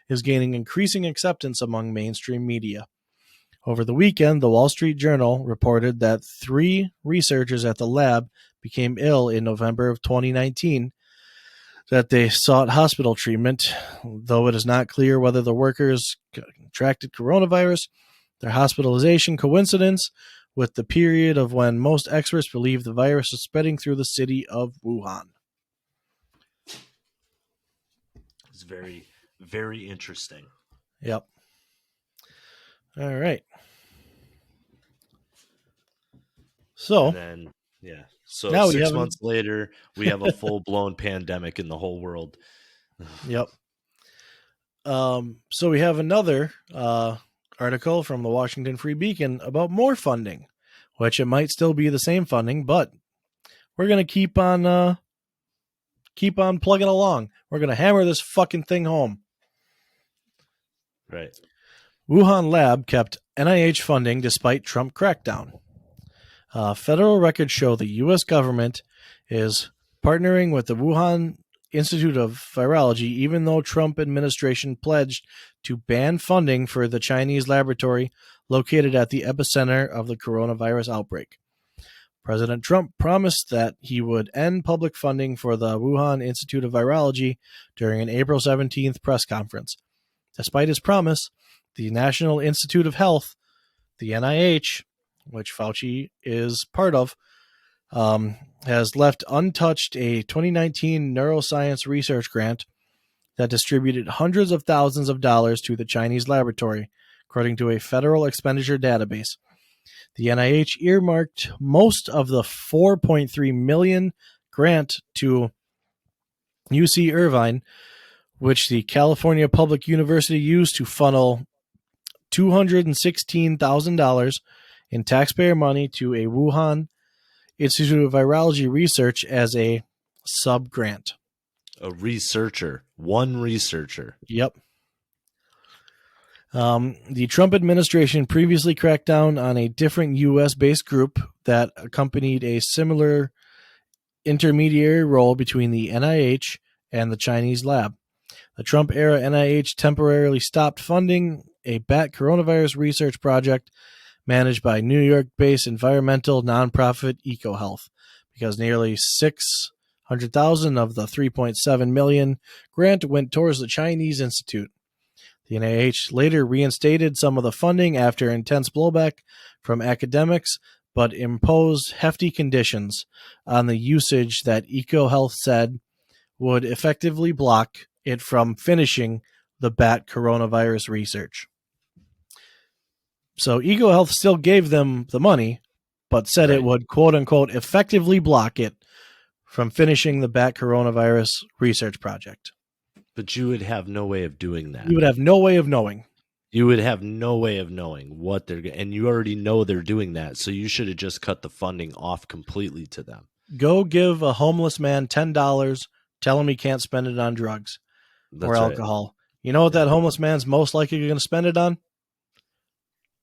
is gaining increasing acceptance among mainstream media. Over the weekend, the Wall Street Journal reported that 3 researchers at the lab became ill in November of 2019, that they sought hospital treatment, though it is not clear whether the workers contracted coronavirus. Their hospitalization coincidence with the period of when most experts believe the virus is spreading through the city of Wuhan. It's very, very interesting. Yep. All right. So, and then, yeah. So now 6 months later, we have a full-blown pandemic in the whole world. Yep. So we have another article from the Washington Free Beacon about more funding, which it might still be the same funding, but we're going to keep on plugging along. We're going to hammer this fucking thing home. Right. Wuhan lab kept NIH funding despite Trump crackdown. Federal records show the U.S. government is partnering with the Wuhan Institute of Virology, even though Trump administration pledged to ban funding for the Chinese laboratory located at the epicenter of the coronavirus outbreak. President Trump promised that he would end public funding for the Wuhan Institute of Virology during an April 17th press conference. Despite his promise, the National Institute of Health, the NIH, which Fauci is part of, has left untouched a 2019 neuroscience research grant that distributed hundreds of thousands of dollars to the Chinese laboratory, according to a federal expenditure database. The NIH earmarked most of the $4.3 million grant to UC Irvine, which the California Public University used to funnel $216,000 in taxpayer money to a Wuhan Institute of Virology research as a sub-grant. A researcher. One researcher. Yep. The Trump administration previously cracked down on a different U.S.-based group that accompanied a similar intermediary role between the NIH and the Chinese lab. The Trump-era NIH temporarily stopped funding a bat coronavirus research project managed by New York-based environmental nonprofit EcoHealth, because nearly $600,000 of the $3.7 million grant went towards the Chinese institute. The NIH later reinstated some of the funding after intense blowback from academics, but imposed hefty conditions on the usage that EcoHealth said would effectively block it from finishing the bat coronavirus research. So EcoHealth still gave them the money, but said it would, quote unquote, effectively block it from finishing the bat coronavirus research project. But you would have no way of doing that. You would have no way of knowing. You would have no way of knowing what they're – and you already know they're doing that, so you should have just cut the funding off completely to them. Go give a homeless man $10, tell him he can't spend it on drugs or alcohol. You know what that homeless man's most likely going to spend it on?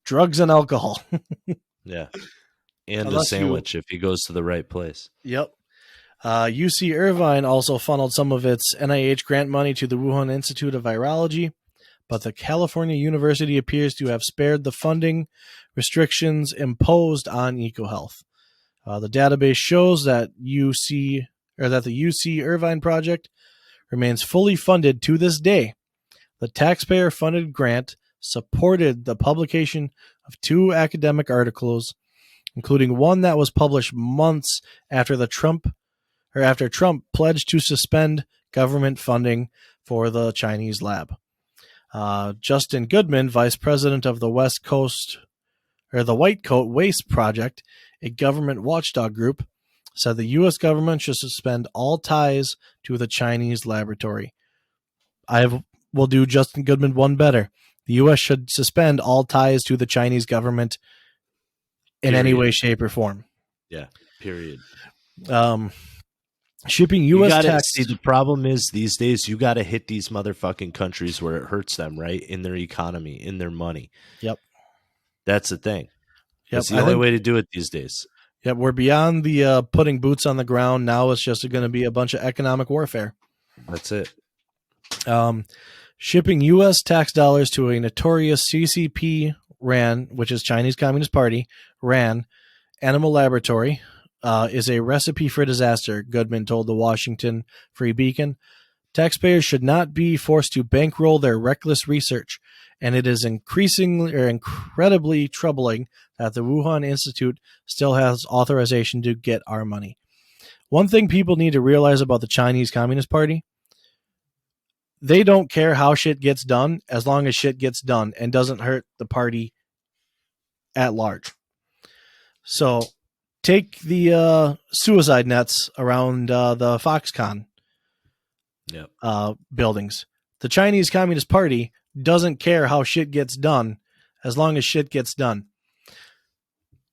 Drugs and alcohol. Yeah. And a sandwich if he goes to the right place. Yep. UC Irvine also funneled some of its NIH grant money to the Wuhan Institute of Virology, but the California University appears to have spared the funding restrictions imposed on EcoHealth. The database shows that the UC Irvine project remains fully funded to this day. The taxpayer-funded grant supported the publication of 2 academic articles, including one that was published months after Trump pledged to suspend government funding for the Chinese lab. Justin Goodman, vice president of the White Coat Waste Project, a government watchdog group, said the U.S. government should suspend all ties to the Chinese laboratory. I have will do Justin Goodman one better. The U.S. should suspend all ties to the Chinese government in any way, shape, or form. Yeah, period. Shipping U.S. tax. See, the problem is these days you got to hit these motherfucking countries where it hurts them, right? In their economy, in their money. Yep. That's the thing. Yep. It's the only way to do it these days. Yep. We're beyond the putting boots on the ground. Now it's just going to be a bunch of economic warfare. That's it. Shipping U.S. tax dollars to a notorious CCP RAN, which is Chinese Communist Party, RAN, animal laboratory, is a recipe for disaster, Goodman told the Washington Free Beacon. Taxpayers should not be forced to bankroll their reckless research, and it is incredibly troubling that the Wuhan Institute still has authorization to get our money. One thing people need to realize about the Chinese Communist Party, they don't care how shit gets done as long as shit gets done and doesn't hurt the party at large. So take the suicide nets around the Foxconn buildings. The Chinese Communist Party doesn't care how shit gets done as long as shit gets done.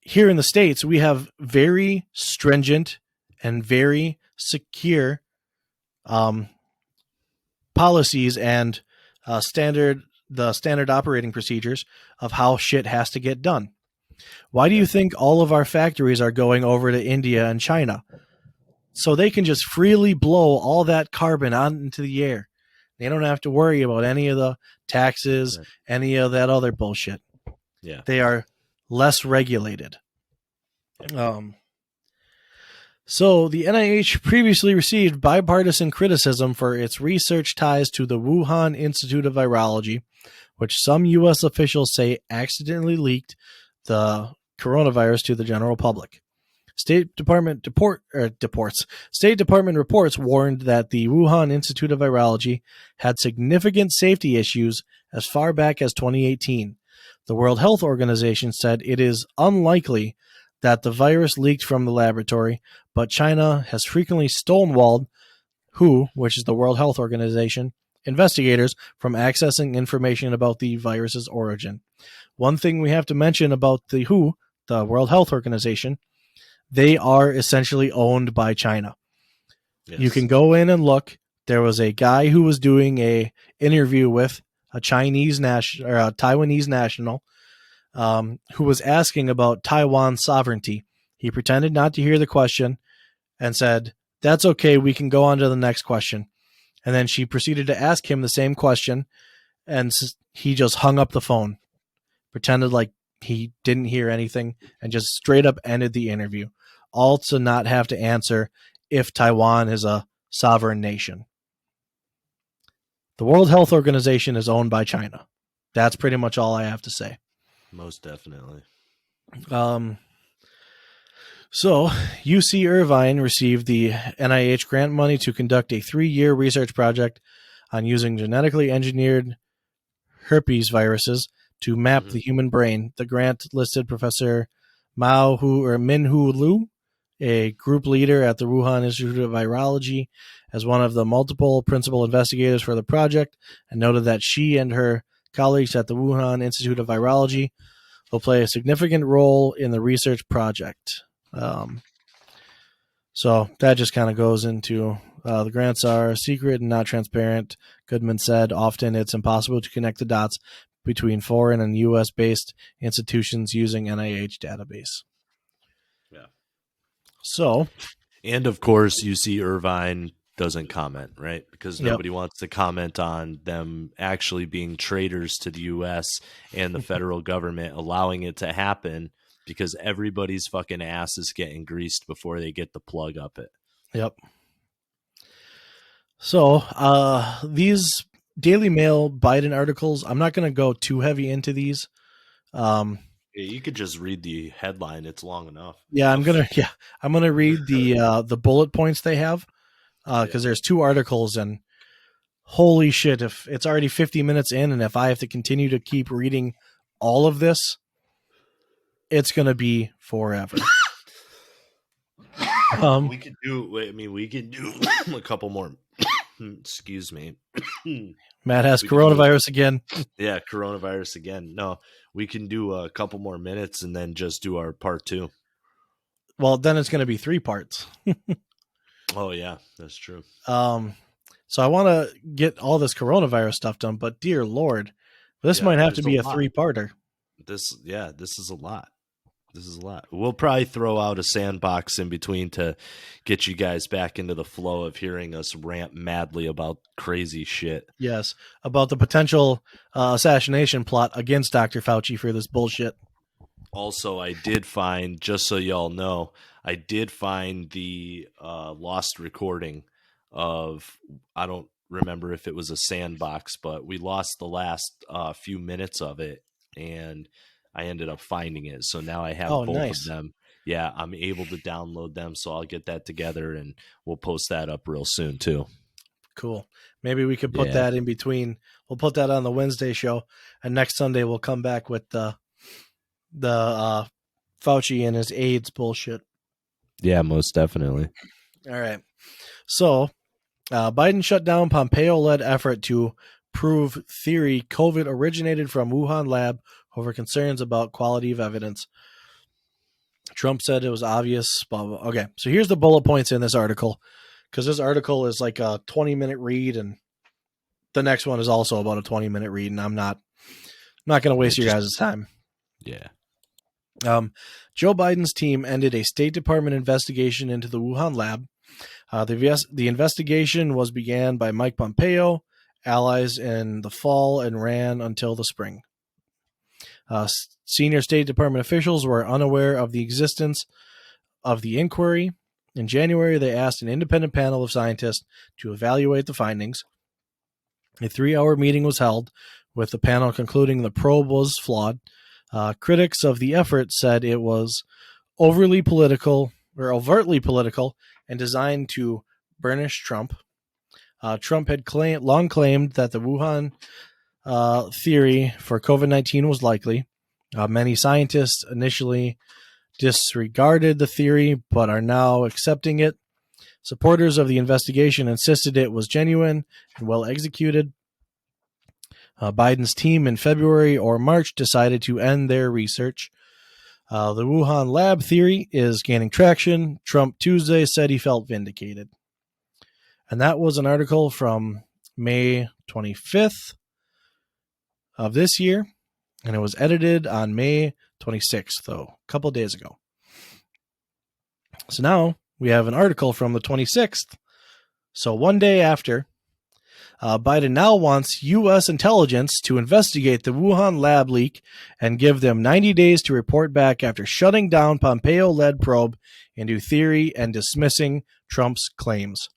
Here in the States, we have very stringent and very secure policies and standard operating procedures of how shit has to get done. Why do you think all of our factories are going over to India and China? So they can just freely blow all that carbon out into the air. They don't have to worry about any of the taxes, any of that other bullshit. Yeah. They are less regulated. So the NIH previously received bipartisan criticism for its research ties to the Wuhan Institute of Virology, which some U.S. officials say accidentally leaked the coronavirus to the general public. State Department reports warned that the Wuhan Institute of Virology had significant safety issues as far back as 2018. The World Health Organization said it is unlikely that the virus leaked from the laboratory, but China has frequently stonewalled WHO, which is the World Health Organization, investigators from accessing information about the virus's origin. One thing we have to mention about the WHO, the World Health Organization, they are essentially owned by China. Yes. You can go in and look. There was a guy who was doing a interview with a Taiwanese national who was asking about Taiwan's sovereignty. He pretended not to hear the question and said, "That's okay, we can go on to the next question." And then she proceeded to ask him the same question, and he just hung up the phone, pretended like he didn't hear anything, and just straight up ended the interview, all to not have to answer if Taiwan is a sovereign nation. The World Health Organization is owned by China. That's pretty much all I have to say. Most definitely. So, UC Irvine received the NIH grant money to conduct a 3-year research project on using genetically engineered herpes viruses to map the human brain. The grant listed Professor Minhu Liu, a group leader at the Wuhan Institute of Virology, as one of the multiple principal investigators for the project, and noted that she and her colleagues at the Wuhan Institute of Virology will play a significant role in the research project. So that just kind of goes into the grants are secret and not transparent. Goodman said often it's impossible to connect the dots between foreign and U.S.-based institutions using NIH database. Yeah. So, and of course, UC Irvine doesn't comment, right? Because nobody wants to comment on them actually being traitors to the U.S. and the federal government, allowing it to happen because everybody's fucking ass is getting greased before they get the plug up it. Yep. So, these Daily Mail Biden articles, I'm not going to go too heavy into these. You could just read the headline. It's long enough. Yeah, I'm going to read the bullet points they have. Because there's 2 articles, and holy shit, if it's already 50 minutes in, and if I have to continue to keep reading all of this, it's going to be forever. We could do a couple more Excuse me. Matt has We can do it. coronavirus again. Yeah, coronavirus again. No, we can do a couple more minutes and then just do our part 2. Well, then it's going to be 3 parts. Oh, yeah, that's true. So I want to get all this coronavirus stuff done, but dear Lord, this might have to be a 3-parter. This is a lot. This is a lot. We'll probably throw out a sandbox in between to get you guys back into the flow of hearing us rant madly about crazy shit. Yes, about the potential assassination plot against Dr. Fauci for this bullshit. Also, I did find, just so y'all know, I did find the lost recording of, I don't remember if it was a sandbox, but we lost the last few minutes of it, and I ended up finding it. So now I have both nice. of them. Yeah, I'm able to download them, so I'll get that together, and we'll post that up real soon, too. Cool. Maybe we could put that in between. We'll put that on the Wednesday show, and next Sunday we'll come back with the Fauci and his AIDS bullshit. Yeah, most definitely. All right. So Biden shut down Pompeo-led effort to prove theory COVID originated from Wuhan lab over concerns about quality of evidence. Trump said it was obvious. Blah, blah. Okay, so here's the bullet points in this article, because this article is like a 20-minute read, and the next one is also about a 20-minute read, and I'm not going to waste your guys' time. Yeah. Joe Biden's team ended a State Department investigation into the Wuhan lab. The investigation was began by Mike Pompeo, allies in the fall, and ran until the spring. Senior State Department officials were unaware of the existence of the inquiry. In January, they asked an independent panel of scientists to evaluate the findings. A 3-hour meeting was held, with the panel concluding the probe was flawed. Critics of the effort said it was overtly political and designed to burnish Trump. Trump had long claimed that the Wuhan theory for COVID-19 was likely. Many scientists initially disregarded the theory, but are now accepting it. Supporters of the investigation insisted it was genuine and well executed. Biden's team in February or March decided to end their research. The Wuhan lab theory is gaining traction. Trump Tuesday said he felt vindicated. And that was an article from May 25th of this year, and it was edited on May 26th, though, a couple days ago. So now we have an article from the 26th. So one day after, Biden now wants U.S. intelligence to investigate the Wuhan lab leak and give them 90 days to report back after shutting down Pompeo-led probe into theory and dismissing Trump's claims.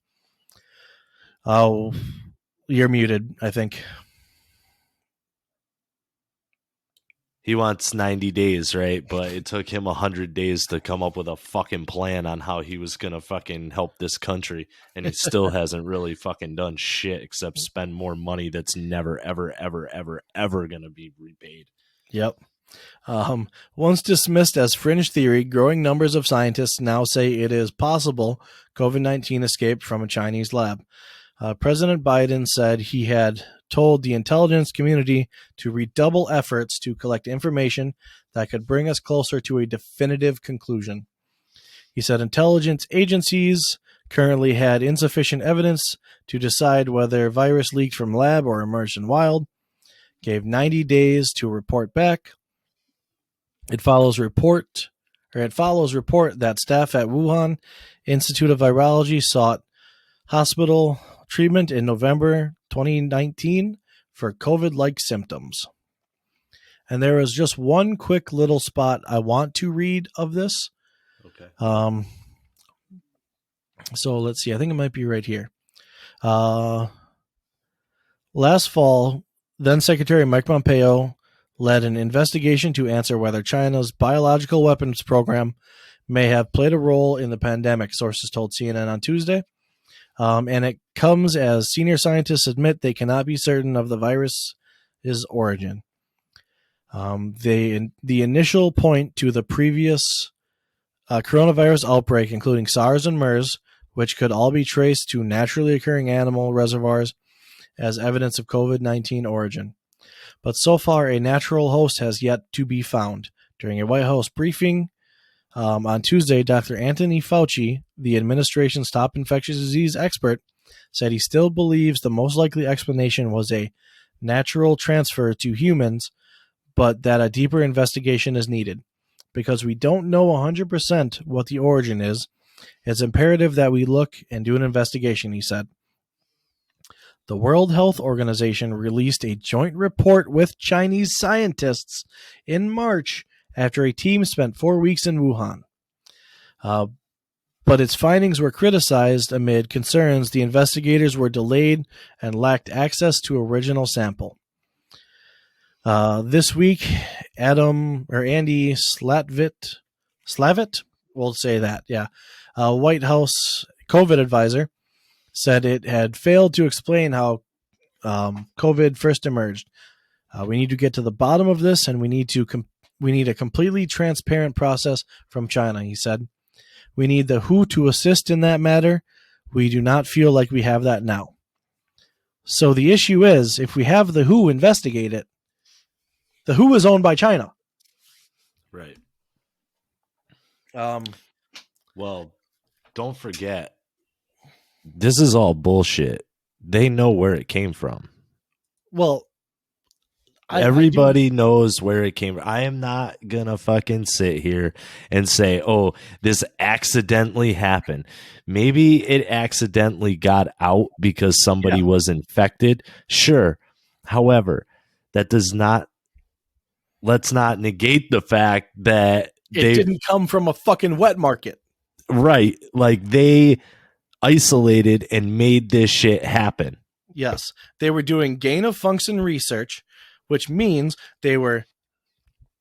Oh, you're muted, I think. He wants 90 days, right? But it took him 100 days to come up with a fucking plan on how he was going to fucking help this country. And he still hasn't really fucking done shit except spend more money that's never, ever, ever, ever, ever going to be repaid. Yep. Once dismissed as fringe theory, growing numbers of scientists now say it is possible COVID-19 escaped from a Chinese lab. President Biden said he had told the intelligence community to redouble efforts to collect information that could bring us closer to a definitive conclusion. He said intelligence agencies currently had insufficient evidence to decide whether virus leaked from lab or emerged in wild, gave 90 days to report back. It follows report that staff at Wuhan Institute of Virology sought hospital treatment in November 2019 for COVID-like symptoms. And there is just one quick little spot I want to read of this. Okay. So let's see. I think it might be right here. Last fall, then Secretary Mike Pompeo led an investigation to answer whether China's biological weapons program may have played a role in the pandemic, sources told CNN on Tuesday. And it comes as senior scientists admit they cannot be certain of the virus's origin. The initial point to the previous coronavirus outbreak, including SARS and MERS, which could all be traced to naturally occurring animal reservoirs as evidence of COVID-19 origin. But so far, a natural host has yet to be found. During a White House briefing on Tuesday, Dr. Anthony Fauci, the administration's top infectious disease expert, said he still believes the most likely explanation was a natural transfer to humans, but that a deeper investigation is needed. Because we don't know 100% what the origin is, it's imperative that we look and do an investigation, he said. The World Health Organization released a joint report with Chinese scientists in March after a team spent 4 weeks in Wuhan. But its findings were criticized amid concerns the investigators were delayed and lacked access to original sample. This week, Andy Slavitt, we'll say that, yeah, White House COVID advisor, said it had failed to explain how COVID first emerged. We need to get to the bottom of this, and we need a completely transparent process from China, he said. We need the WHO to assist in that matter. We do not feel like we have that now. So the issue is, if we have the WHO investigate it, the WHO is owned by China. Right. Well, don't forget, this is all bullshit. They know where it came from. Well, everybody knows where it came from. I am not gonna fucking sit here and say, oh, this accidentally happened. Maybe it accidentally got out because somebody was infected. Sure. However, that does not, let's not negate the fact that it didn't come from a fucking wet market. Right. Like they isolated and made this shit happen. Yes. They were doing gain of function research, which means they were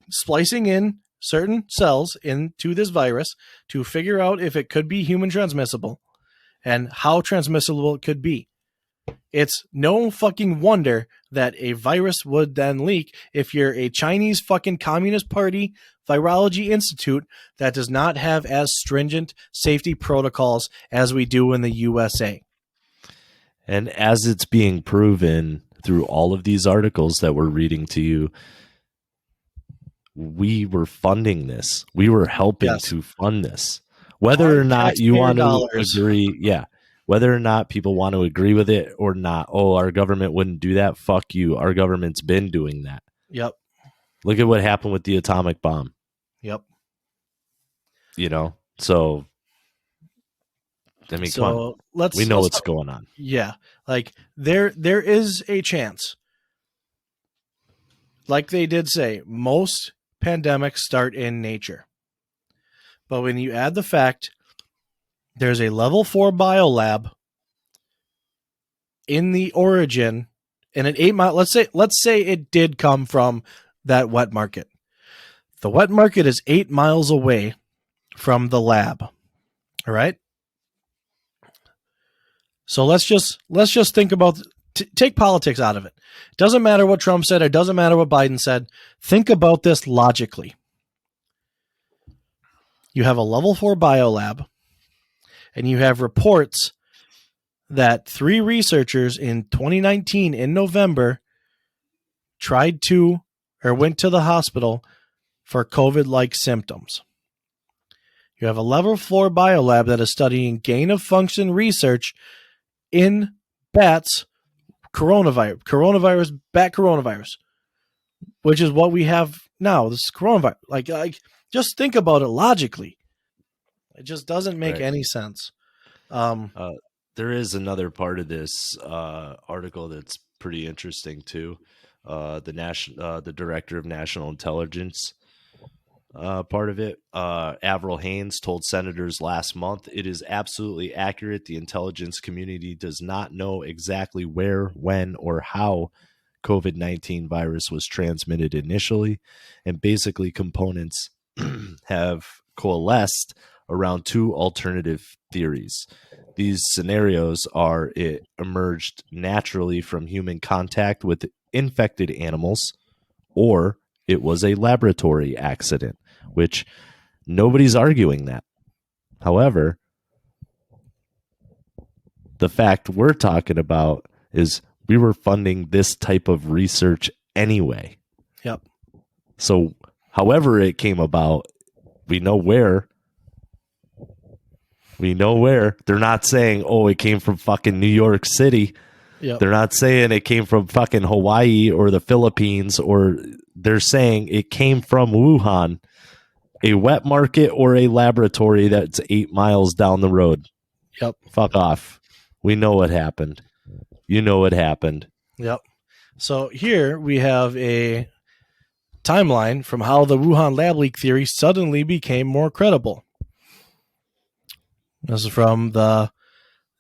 splicing in certain cells into this virus to figure out if it could be human transmissible and how transmissible it could be. It's no fucking wonder that a virus would then leak if you're a Chinese fucking Communist Party virology institute that does not have as stringent safety protocols as we do in the USA. And as it's being proven through all of these articles that we're reading to you, we were funding this. We were helping to fund this. Whether or not you want to agree, whether or not people want to agree with it or not, oh, our government wouldn't do that. Fuck you. Our government's been doing that. Yep. Look at what happened with the atomic bomb. Yep. You know, so I mean, come on. We know what's going on. Yeah. Like there is a chance. Like they did say, most pandemics start in nature. But when you add the fact there's a level 4 biolab in the origin and an 8 mile, let's say it did come from that wet market. The wet market is 8 miles away from the lab. All right. So let's just think about, take politics out of it. It doesn't matter what Trump said. It doesn't matter what Biden said. Think about this logically. You have a level 4 biolab, and you have reports that 3 researchers in 2019 in November tried to or went to the hospital for COVID-like symptoms. You have a level 4 biolab that is studying gain of function research in bats, bat coronavirus, which is what we have now. This is coronavirus. Like, just think about it logically. It just doesn't make any sense. There is another part of this article that's pretty interesting too. The director of national intelligence part of it, Avril Haines, told senators last month, "It is absolutely accurate. The intelligence community does not know exactly where, when, or how COVID-19 virus was transmitted initially, and basically components have coalesced around 2 alternative theories. These scenarios are: it emerged naturally from human contact with infected animals, or it was a laboratory accident," which nobody's arguing that. However, The fact we're talking about is we were funding this type of research anyway. Yep. So however it came about, we know where. We know where. They're not saying, oh, it came from fucking New York City. Yep. They're not saying it came from fucking Hawaii or the Philippines, or they're saying it came from Wuhan, a wet market or a laboratory that's 8 miles down the road. Yep. Fuck off. We know what happened. You know what happened. Yep. So here we have a timeline from how the Wuhan lab leak theory suddenly became more credible. This is from the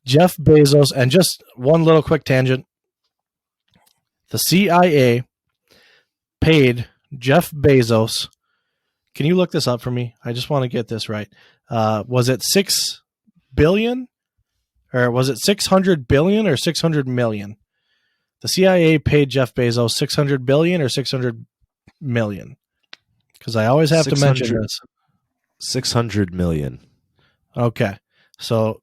Jeff Bezos, and just one little quick tangent. The CIA paid Jeff Bezos. Can you look this up for me? I just want to get this right. Was it 6 billion? Or was it 600 billion or 600 million? The CIA paid Jeff Bezos 600 billion or 600 million? Because I always have to mention this. 600 million. Okay. So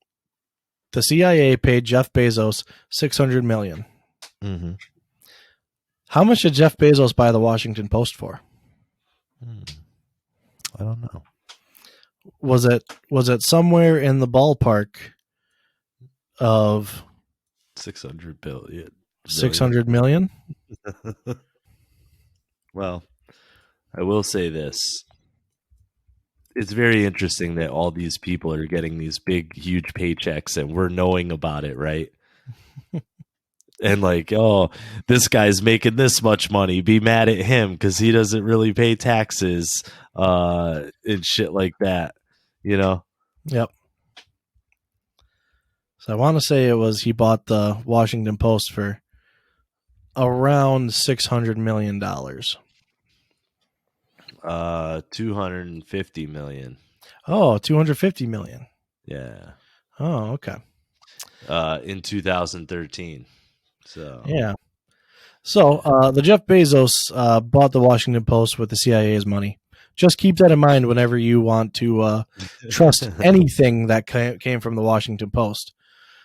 the CIA paid Jeff Bezos 600 million. Mm-hmm. How much did Jeff Bezos buy the Washington Post for? I don't know. Was it somewhere in the ballpark of 600 billion? 600 million? Well, I will say this. It's very interesting that all these people are getting these big, huge paychecks and we're knowing about it, right? And like, oh, this guy's making this much money. Be mad at him because he doesn't really pay taxes and shit like that, you know? Yep. So I want to say it was he bought the Washington Post for around $600 million. 250 million. Oh, 250 million. Yeah. Oh, okay. In 2013. So yeah. So the Jeff Bezos bought the Washington Post with the CIA's money. Just keep that in mind whenever you want to trust anything that came from the Washington Post.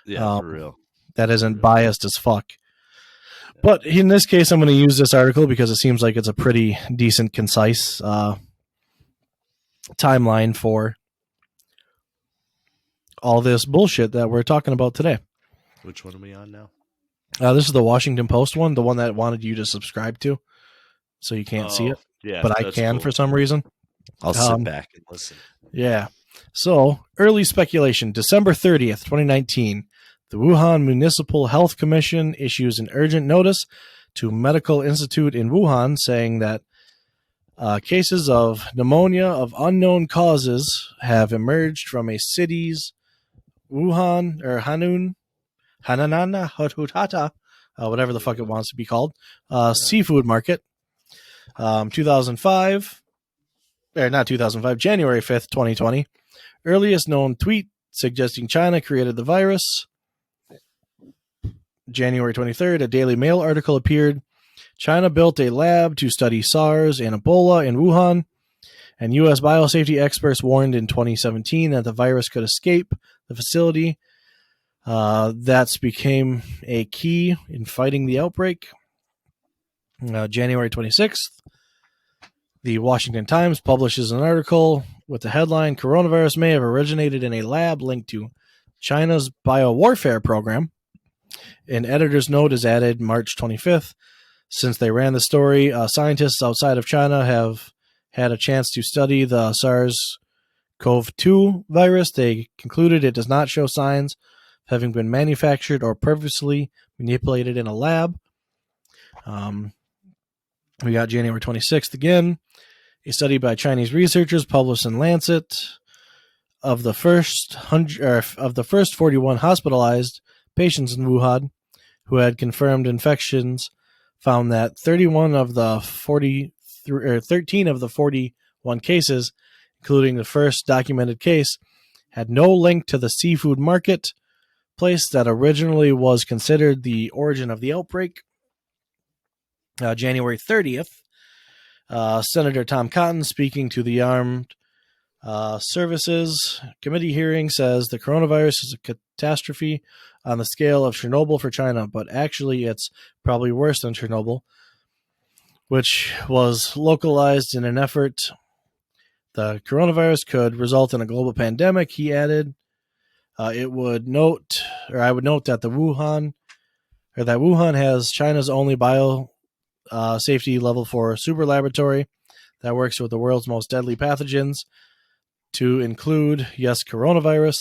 Yeah, for real. That isn't biased as fuck. But in this case, I'm going to use this article because it seems like it's a pretty decent, concise timeline for all this bullshit that we're talking about today. Which one are we on now? This is the Washington Post one, the one that wanted you to subscribe to, so you can't see it. Yeah, but I can for some reason. I'll sit back and listen. Yeah. So, early speculation. December 30th, 2019. The Wuhan Municipal Health Commission issues an urgent notice to Medical Institute in Wuhan saying that cases of pneumonia of unknown causes have emerged from a city's Wuhan or Hananana, Hutata, whatever the fuck it wants to be called, seafood market. 2005, or not 2005, January 5th, 2020. Earliest known tweet suggesting China created the virus. January 23rd, a Daily Mail article appeared. China built a lab to study SARS and Ebola in Wuhan, and U.S. biosafety experts warned in 2017 that the virus could escape the facility. That's became a key in fighting the outbreak. January 26th, the Washington Times publishes an article with the headline, Coronavirus may have originated in a lab linked to China's biowarfare program. An editor's note is added March 25th. Since they ran the story, scientists outside of China have had a chance to study the SARS-CoV-2 virus. They concluded it does not show signs of having been manufactured or purposely manipulated in a lab. We got January 26th again. A study by Chinese researchers published in Lancet of the first 41 hospitalized patients in Wuhan who had confirmed infections found that 13 of the 41 cases, including the first documented case, had no link to the seafood market place that originally was considered the origin of the outbreak. January 30th, Senator Tom Cotton, speaking to the armed Services Committee hearing says the coronavirus is a catastrophe on the scale of Chernobyl for China, but actually it's probably worse than Chernobyl, which was localized in an effort. The coronavirus could result in a global pandemic, he added. I would note that Wuhan has China's only bio safety level 4 super laboratory that works with the world's most deadly pathogens, to include, yes, coronavirus.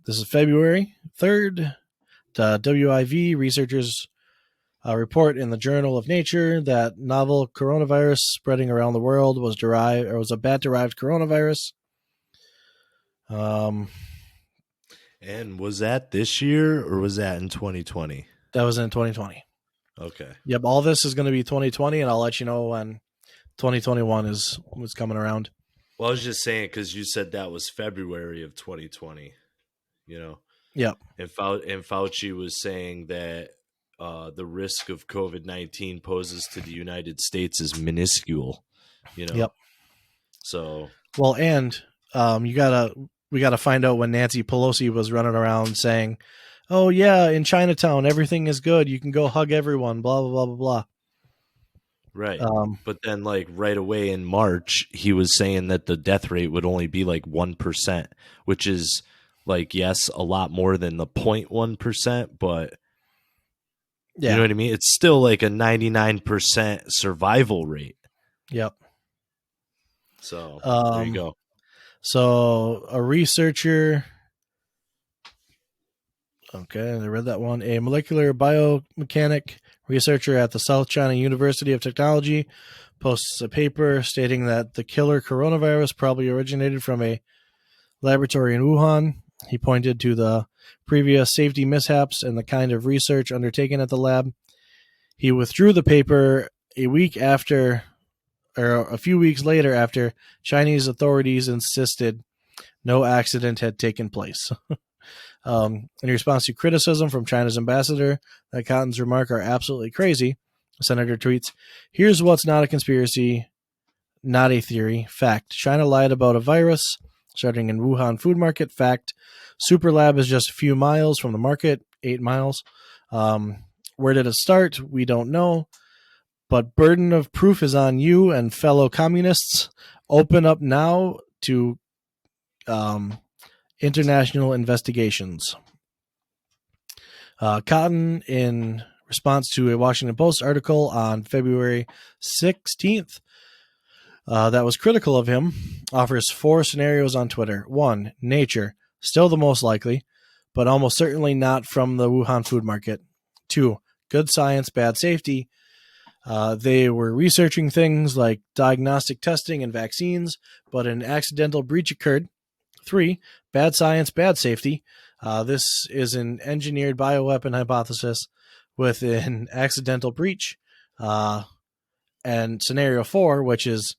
This is February 3rd. The WIV researchers report in the Journal of Nature that novel coronavirus spreading around the world was a bat-derived coronavirus. And was that this year or was that in 2020? That was in 2020. Okay. Yep, all this is going to be 2020, and I'll let you know when 2021 was coming around. Well, I was just saying because you said that was February of 2020, you know. Yep. And Fauci was saying that the risk of COVID-19 poses to the United States is minuscule, you know. Yep. So well, and we gotta find out when Nancy Pelosi was running around saying, "Oh yeah, in Chinatown everything is good. You can go hug everyone." Blah blah blah blah blah. Right. But then like right away in March, he was saying that the death rate would only be like 1%, which is like, yes, a lot more than the 0.1%, but you know what I mean? It's still like a 99% survival rate. Yep. So there you go. So a researcher, okay, I read that one. A molecular biomechanic researcher at the South China University of Technology posts a paper stating that the killer coronavirus probably originated from a laboratory in Wuhan. He pointed to the previous safety mishaps and the kind of research undertaken at the lab. He withdrew the paper a few weeks later after Chinese authorities insisted no accident had taken place. In response to criticism from China's ambassador that Cotton's remarks are absolutely crazy, the senator tweets, "Here's what's not a conspiracy, not a theory. Fact. China lied about a virus starting in Wuhan food market. Fact. Super lab is just a few miles from the market, 8 miles. Where did it start? We don't know. But burden of proof is on you and fellow communists. Open up now to international investigations." Cotton, in response to a Washington Post article on February 16th that was critical of him, offers 4 scenarios on Twitter. 1, nature, still the most likely, but almost certainly not from the Wuhan food market. 2, good science, bad safety. They were researching things like diagnostic testing and vaccines, but an accidental breach occurred. 3, bad science, bad safety. This is an engineered bioweapon hypothesis with an accidental breach. And scenario 4, which is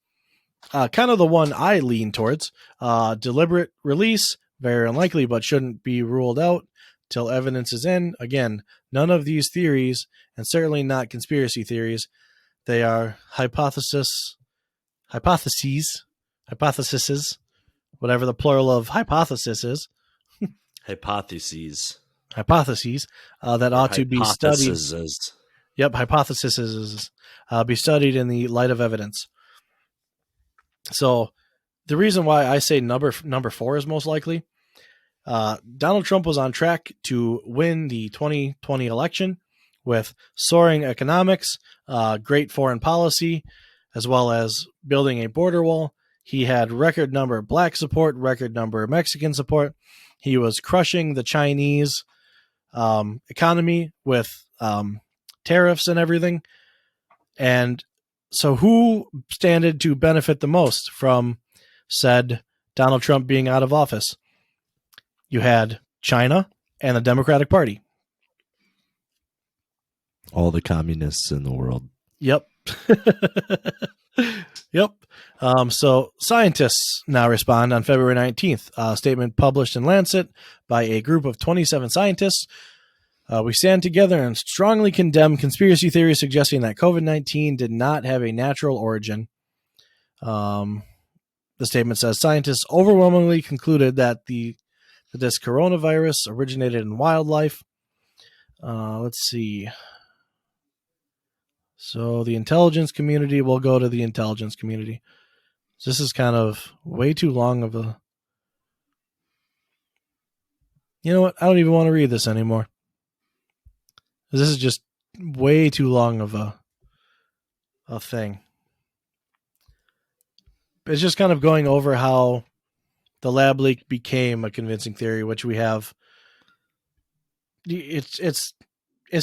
kind of the one I lean towards, deliberate release, very unlikely, but shouldn't be ruled out till evidence is in. Again, none of these theories, and certainly not conspiracy theories, they are hypotheses, whatever the plural of hypothesis is. Hypotheses that ought to be studied. Yep, hypotheses be studied in the light of evidence. So the reason why I say number 4 is most likely, Donald Trump was on track to win the 2020 election with soaring economics, great foreign policy, as well as building a border wall. He had record number of black support, record number of Mexican support. He was crushing the Chinese economy with tariffs and everything. And so who standed to benefit the most from said Donald Trump being out of office? You had China and the Democratic Party. All the communists in the world. Yep. Yep. So scientists now respond on February 19th. A statement published in Lancet by a group of 27 scientists. We stand together and strongly condemn conspiracy theories suggesting that COVID-19 did not have a natural origin. the statement says scientists overwhelmingly concluded that this coronavirus originated in wildlife. Let's see. So the intelligence community will go to the intelligence community. This is kind of way too long of a... You know what? I don't even want to read this anymore. This is just way too long of a thing. It's just kind of going over how the lab leak became a convincing theory, which we have. It's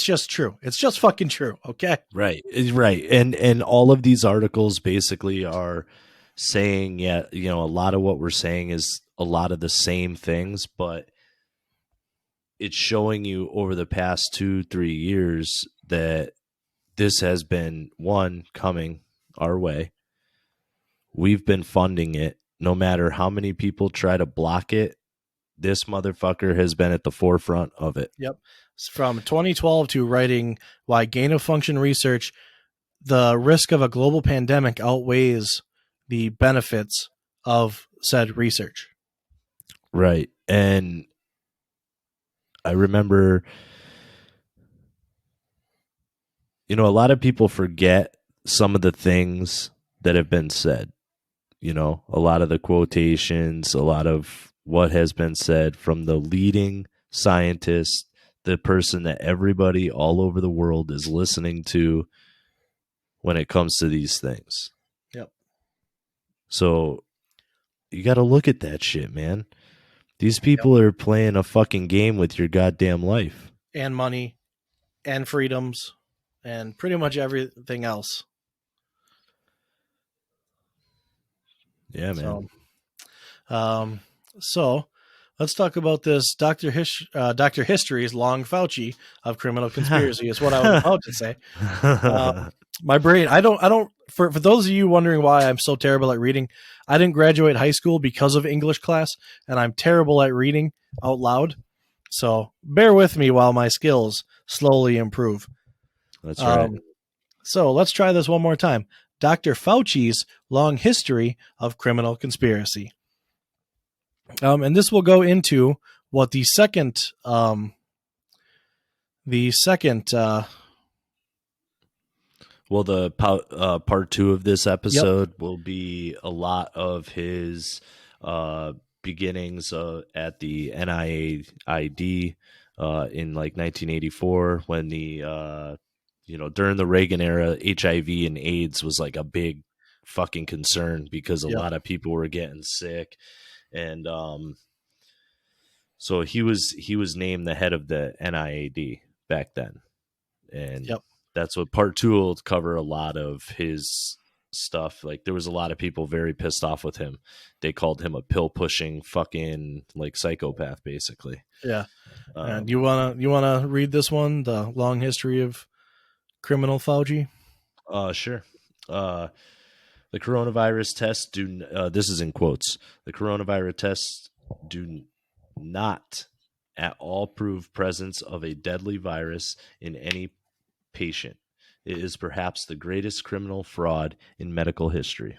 just true. It's just fucking true. Okay. Right. And all of these articles basically are saying, a lot of what we're saying is a lot of the same things, but it's showing you over the past 2-3 years that this has been coming our way. We've been funding it. No matter how many people try to block it, this motherfucker has been at the forefront of it. Yep. From 2012 to writing why gain of function research, the risk of a global pandemic outweighs the benefits of said research. Right. And I remember, a lot of people forget some of the things that have been said. A lot of the quotations, a lot of what has been said from the leading scientist, the person that everybody all over the world is listening to when it comes to these things. Yep. So you got to look at that shit, man. These people are playing a fucking game with your goddamn life. And money and freedoms and pretty much everything else. Yeah, man. So let's talk about this Dr. History's long Fauci of criminal conspiracy is what I was about to say. My brain, I don't, for those of you wondering why I'm so terrible at reading, I didn't graduate high school because of English class, and I'm terrible at reading out loud. So bear with me while my skills slowly improve. That's right. So let's try this one more time. Dr. Fauci's long history of criminal conspiracy. And this will go into what the second well, the part 2 of this episode will be a lot of his beginnings at the NIAID in like 1984 when the during the Reagan era, HIV and AIDS was like a big fucking concern because a lot of people were getting sick. And so he was named the head of the NIAID back then. And that's what part 2 will cover, a lot of his stuff. Like there was a lot of people very pissed off with him. They called him a pill pushing fucking like psychopath, basically. Yeah. And you wanna read this one, the long history of criminal Fauci? Sure. The coronavirus tests this is in quotes. The coronavirus tests do not at all prove presence of a deadly virus in any patient. It is perhaps the greatest criminal fraud in medical history.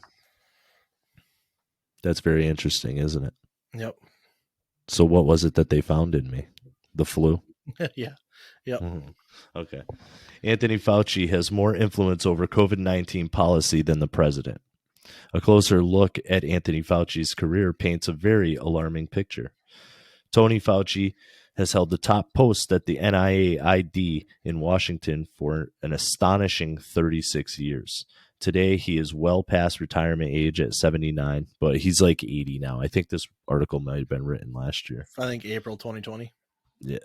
That's very interesting, isn't it? Yep. So what was it that they found in me? The flu? Yeah. Yep. Mm-hmm. Okay. Anthony Fauci has more influence over COVID-19 policy than the president. A closer look at Anthony Fauci's career paints a very alarming picture. Tony Fauci has held the top post at the NIAID in Washington for an astonishing 36 years. Today, he is well past retirement age at 79, but he's like 80 now. I think this article might have been written last year. I think April 2020. Yeah.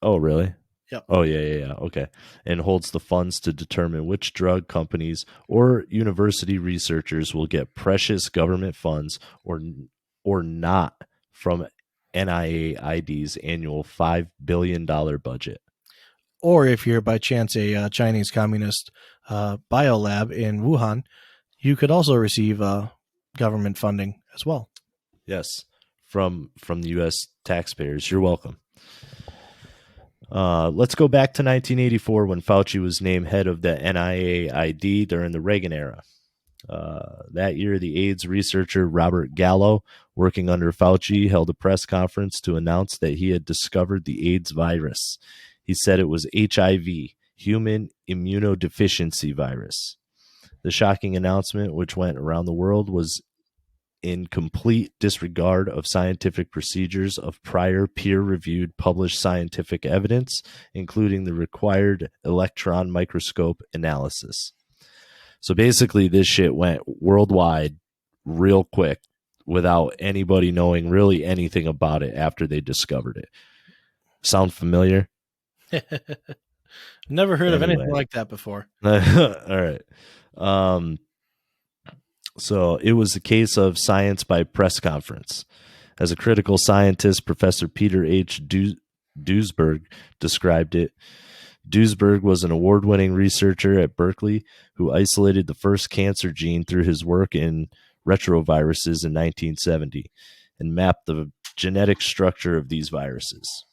Oh, really? Yep. Oh, yeah. Okay. And holds the funds to determine which drug companies or university researchers will get precious government funds or not from NIAID's annual $5 billion budget. Or if you're by chance a Chinese communist biolab in Wuhan, you could also receive government funding as well. Yes, from the U.S. taxpayers. You're welcome. Let's go back to 1984 when Fauci was named head of the NIAID during the Reagan era. That year, the AIDS researcher Robert Gallo, working under Fauci, held a press conference to announce that he had discovered the AIDS virus. He said it was HIV, human immunodeficiency virus. The shocking announcement, which went around the world, was in complete disregard of scientific procedures of prior peer-reviewed published scientific evidence, including the required electron microscope analysis. So basically, this shit went worldwide real quick without anybody knowing really anything about it after they discovered it. Sound familiar? Never heard of anything Anyway. like that before. All right. So it was a case of science by press conference. As a critical scientist, Professor Peter H. Duesberg described it. Duesberg was an award-winning researcher at Berkeley who isolated the first cancer gene through his work in retroviruses in 1970 and mapped the genetic structure of these viruses.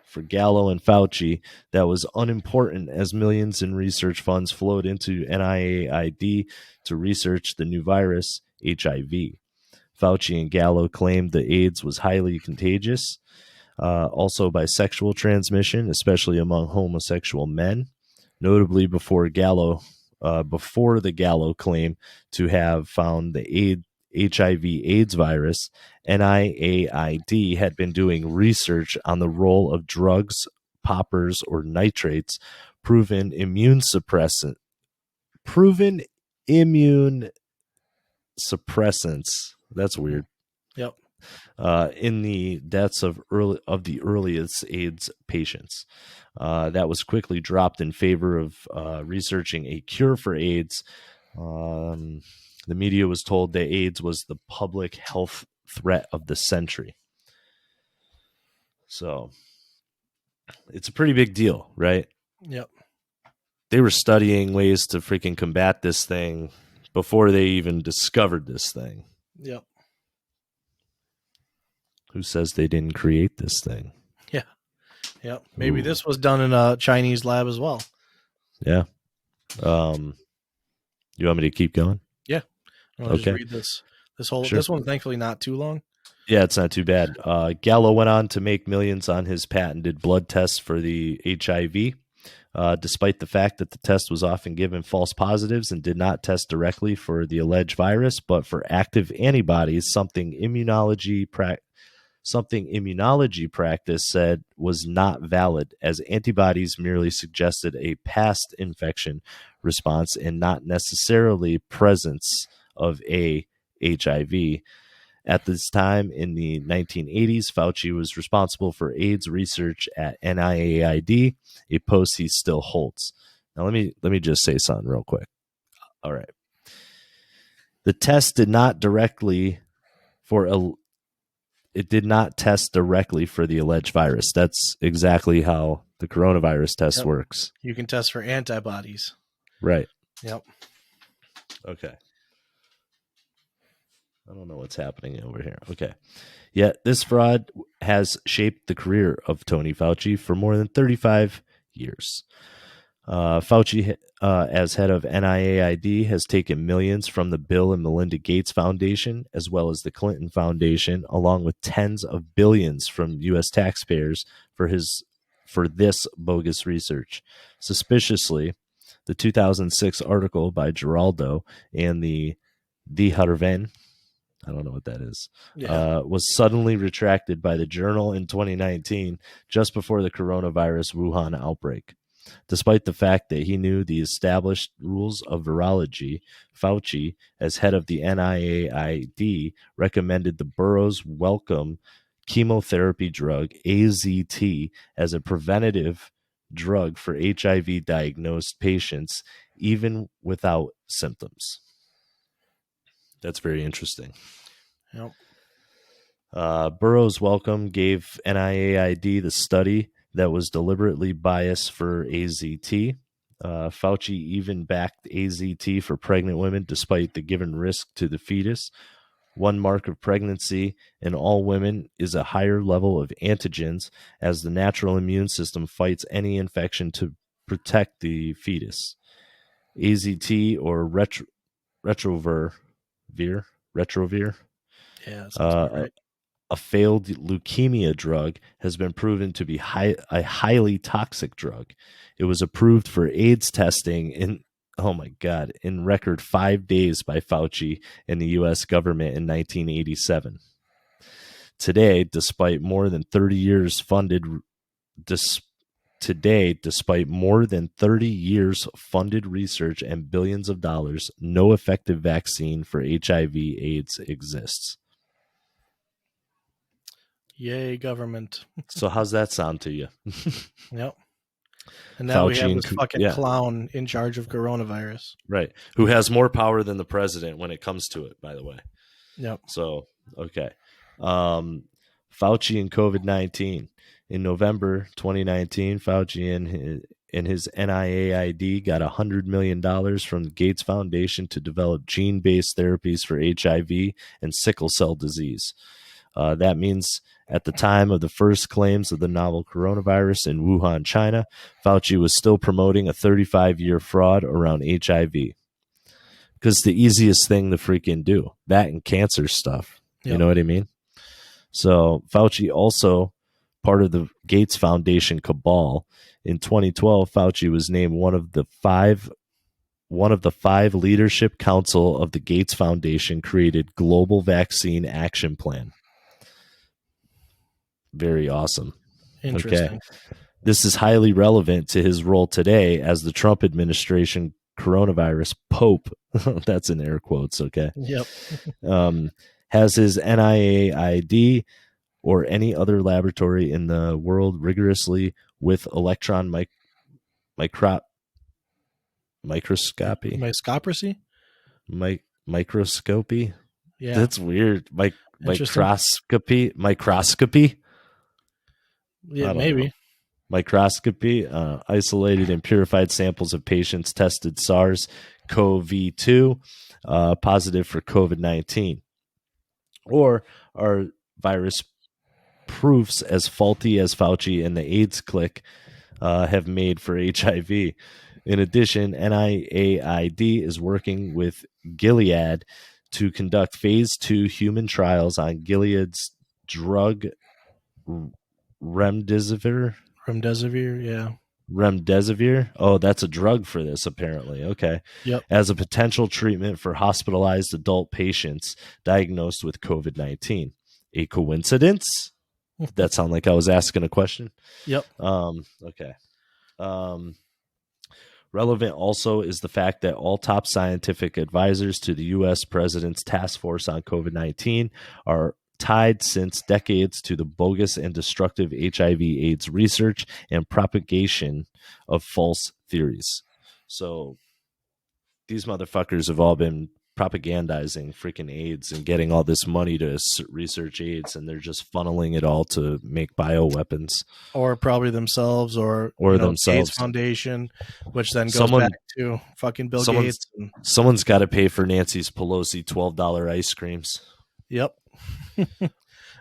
For Gallo and Fauci, that was unimportant as millions in research funds flowed into NIAID to research the new virus, HIV. Fauci and Gallo claimed that AIDS was highly contagious, also by sexual transmission, especially among homosexual men. Notably, before the Gallo claim to have found the HIV/AIDS virus, NIAID had been doing research on the role of drugs, poppers, or nitrates, proven immune suppressants. That's weird. Yep. In the deaths of the earliest AIDS patients. That was quickly dropped in favor of researching a cure for AIDS. The media was told that AIDS was the public health threat of the century. So it's a pretty big deal, right? Yep. They were studying ways to freaking combat this thing before they even discovered this thing. Yep. Who says they didn't create this thing? Yeah. Yep. Maybe this was done in a Chinese lab as well. Yeah. You want me to keep going? Yeah. I'll just read this whole. Sure. This one's thankfully not too long. Yeah, it's not too bad. Gallo went on to make millions on his patented blood test for the HIV, despite the fact that the test was often given false positives and did not test directly for the alleged virus, but for active antibodies, something immunology practice said was not valid, as antibodies merely suggested a past infection response and not necessarily presence of HIV. At this time in the 1980s, Fauci was responsible for AIDS research at NIAID, a post he still holds. Now, let me just say something real quick. All right. The test did not test directly for the alleged virus. That's exactly how the coronavirus test works. You can test for antibodies. Right. Yep. Okay. I don't know what's happening over here. Okay. Yet this fraud has shaped the career of Tony Fauci for more than 35 years. Fauci, as head of NIAID, has taken millions from the Bill and Melinda Gates Foundation, as well as the Clinton Foundation, along with tens of billions from U.S. taxpayers for this bogus research. Suspiciously, the 2006 article by Geraldo and the Harven, I don't know what that is, was suddenly retracted by the journal in 2019, just before the coronavirus Wuhan outbreak. Despite the fact that he knew the established rules of virology, Fauci, as head of the NIAID, recommended the Burroughs Wellcome chemotherapy drug, AZT, as a preventative drug for HIV-diagnosed patients, even without symptoms. That's very interesting. Yep. Burroughs Wellcome gave NIAID the study that was deliberately biased for AZT. Fauci even backed AZT for pregnant women despite the given risk to the fetus. One mark of pregnancy in all women is a higher level of antigens, as the natural immune system fights any infection to protect the fetus. AZT, or retrovir, Yeah, that sounds about right. a failed leukemia drug, has been proven to be a highly toxic drug. It was approved for AIDS testing in record 5 days by Fauci and the U.S. government in 1987. Today, despite more than 30 years funded research and billions of dollars, no effective vaccine for HIV/AIDS exists. Yay, government. So how's that sound to you? Yep. And now we Fauci have and this fucking clown in charge of coronavirus. Right. Who has more power than the president when it comes to it, by the way. Yep. So, okay. Fauci and COVID-19. In November 2019, Fauci and his NIAID got $100 million from the Gates Foundation to develop gene-based therapies for HIV and sickle cell disease. That means at the time of the first claims of the novel coronavirus in Wuhan, China, Fauci was still promoting a 35-year fraud around HIV. Because the easiest thing to freaking do, that and cancer stuff. Yep. You know what I mean? So Fauci also part of the Gates Foundation cabal. In 2012, Fauci was named one of the five leadership council of the Gates Foundation created Global Vaccine Action Plan. Very awesome. Interesting. Okay. This is highly relevant to his role today as the Trump administration coronavirus Pope. That's in air quotes. Okay. Yep. Has his NIAID or any other laboratory in the world rigorously with electron microscopy. Microscopy. Yeah. That's weird. Microscopy. Yeah, maybe. Know. Microscopy, isolated and purified samples of patients tested SARS-CoV-2 positive for COVID-19, or are virus proofs as faulty as Fauci and the AIDS clique have made for HIV. In addition, NIAID is working with Gilead to conduct phase 2 human trials on Gilead's drug Remdesivir, yeah. Remdesivir. Oh, that's a drug for this, apparently. Okay. Yep. As a potential treatment for hospitalized adult patients diagnosed with COVID-19. A coincidence? Did that sound like I was asking a question? Yep. Okay. Relevant also is the fact that all top scientific advisors to the U.S. President's task force on COVID-19 are tied since decades to the bogus and destructive HIV/AIDS research and propagation of false theories. So these motherfuckers have all been propagandizing freaking AIDS and getting all this money to research AIDS, and they're just funneling it all to make bioweapons. Or probably themselves, or themselves. Gates Foundation, which then goes back to fucking Bill Gates. Someone's got to pay for Nancy Pelosi $12 ice creams. Yep.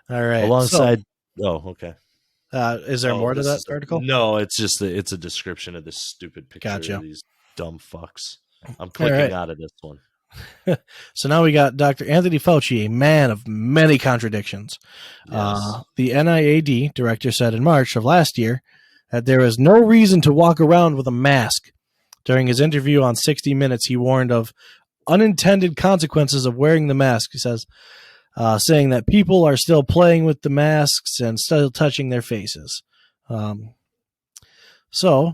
All right. Alongside, okay. Is there more to that article? No, it's just it's a description of this stupid picture of these dumb fucks. I'm clicking out of this one. So now we got Dr. Anthony Fauci, a man of many contradictions. Yes. The NIAID director said in March of last year that there is no reason to walk around with a mask. During his interview on 60 Minutes, he warned of unintended consequences of wearing the mask. He says, saying that people are still playing with the masks and still touching their faces. So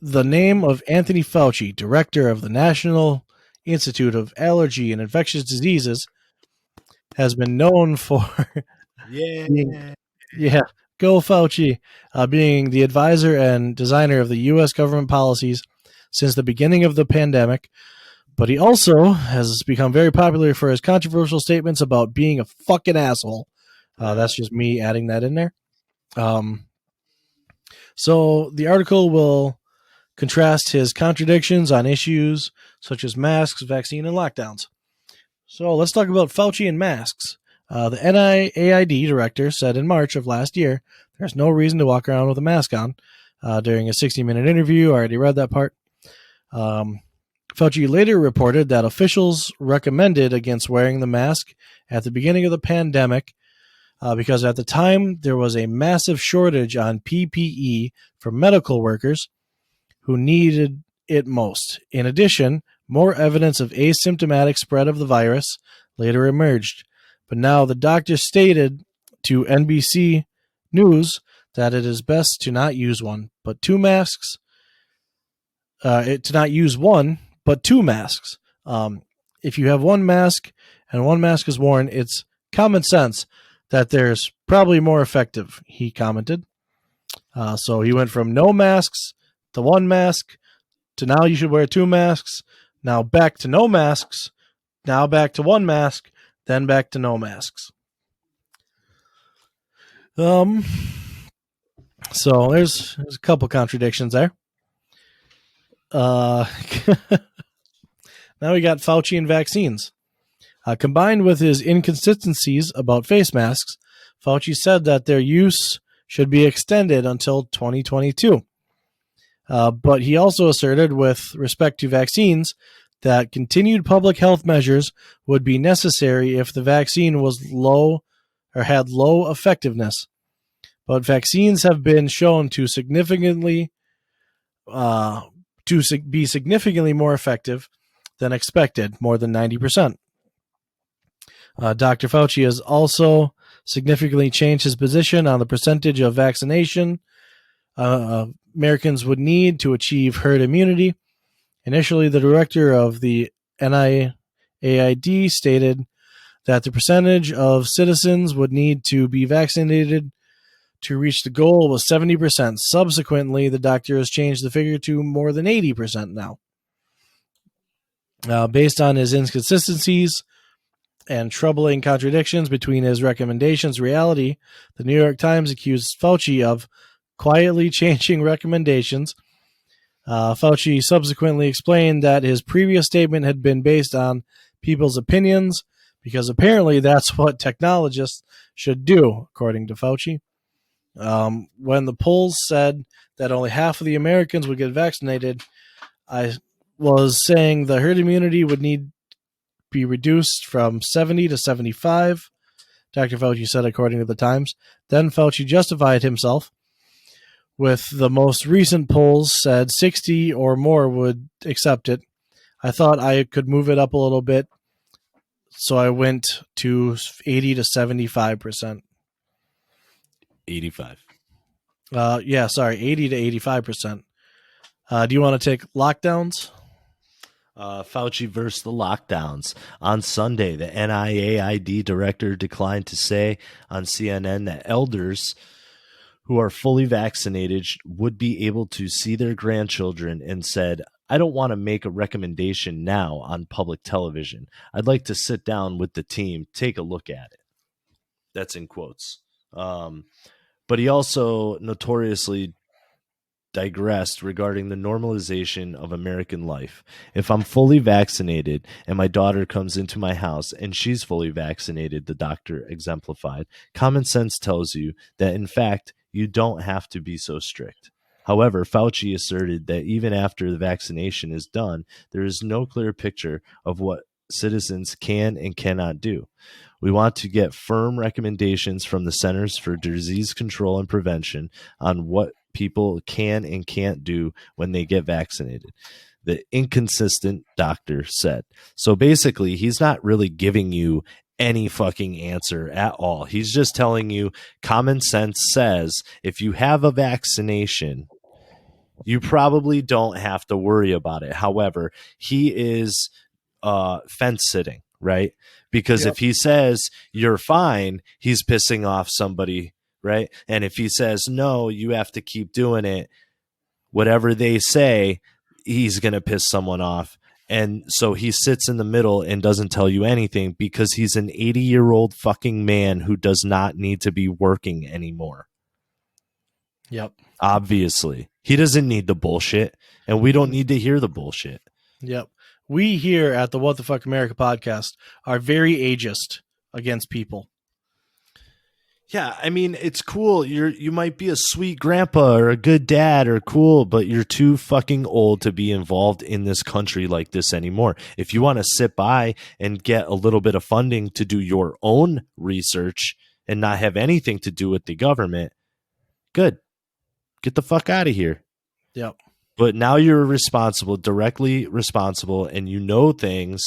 the name of Anthony Fauci, director of the National Institute of Allergy and Infectious Diseases, has been known for go Fauci, being the advisor and designer of the U.S. government policies since the beginning of the pandemic. But he also has become very popular for his controversial statements about being a fucking asshole. That's just me adding that in there. So the article will contrast his contradictions on issues such as masks, vaccine, and lockdowns. So let's talk about Fauci and masks. The NIAID director said in March of last year, there's no reason to walk around with a mask on. During a 60-minute interview, I already read that part. Fauci later reported that officials recommended against wearing the mask at the beginning of the pandemic because at the time there was a massive shortage on PPE for medical workers who needed it most. In addition, more evidence of asymptomatic spread of the virus later emerged. But now the doctor stated to NBC News that it is best to not use one, but two masks. To not use one, but two masks. If you have one mask and one mask is worn, it's common sense that there's probably more effective, he commented. So he went from no masks to one mask to now you should wear two masks, now back to no masks, now back to one mask, then back to no masks. So there's a couple contradictions there. Now we got Fauci and vaccines. Combined with his inconsistencies about face masks, Fauci said that their use should be extended until 2022. But he also asserted, with respect to vaccines, that continued public health measures would be necessary if the vaccine was low or had low effectiveness. But vaccines have been shown to be significantly more effective than expected, more than 90%. Dr. Fauci has also significantly changed his position on the percentage of vaccination Americans would need to achieve herd immunity. Initially, the director of the NIAID stated that the percentage of citizens would need to be vaccinated to reach the goal was 70%. Subsequently, the doctor has changed the figure to more than 80% now. Based on his inconsistencies and troubling contradictions between his recommendations and reality, the New York Times accused Fauci of quietly changing recommendations. Fauci subsequently explained that his previous statement had been based on people's opinions because apparently that's what technologists should do, according to Fauci. When the polls said that only half of the Americans would get vaccinated, I was saying the herd immunity would need to be reduced from 70 to 75, Dr. Fauci said, according to the Times. Then Fauci justified himself with the most recent polls said 60 or more would accept it. I thought I could move it up a little bit, so I went to 80 to 75%. 85. 80 to 85%. Do you want to take lockdowns? Fauci versus the lockdowns. On Sunday, the NIAID director declined to say on CNN that elders who are fully vaccinated would be able to see their grandchildren and said, I don't want to make a recommendation now on public television. I'd like to sit down with the team, take a look at it. That's in quotes. But he also notoriously digressed regarding the normalization of American life. If I'm fully vaccinated and my daughter comes into my house and she's fully vaccinated, the doctor exemplified, common sense tells you that, in fact, you don't have to be so strict. However, Fauci asserted that even after the vaccination is done, there is no clear picture of what citizens can and cannot do. We want to get firm recommendations from the Centers for Disease Control and Prevention on what people can and can't do when they get vaccinated, the inconsistent doctor said. So basically, he's not really giving you any fucking answer at all. He's just telling you common sense says if you have a vaccination, you probably don't have to worry about it. However, he is fence sitting, right? Because if he says you're fine, he's pissing off somebody, right? And if he says, no, you have to keep doing it, whatever they say, he's going to piss someone off. And so he sits in the middle and doesn't tell you anything because he's an 80-year-old fucking man who does not need to be working anymore. Yep. Obviously. He doesn't need the bullshit, and we don't need to hear the bullshit. Yep. We here at the What the Fuck America podcast are very ageist against people. Yeah, I mean, it's cool. You might be a sweet grandpa or a good dad or cool, but you're too fucking old to be involved in this country like this anymore. If you want to sit by and get a little bit of funding to do your own research and not have anything to do with the government, good. Get the fuck out of here. Yep. But now you're responsible, directly responsible, and you know things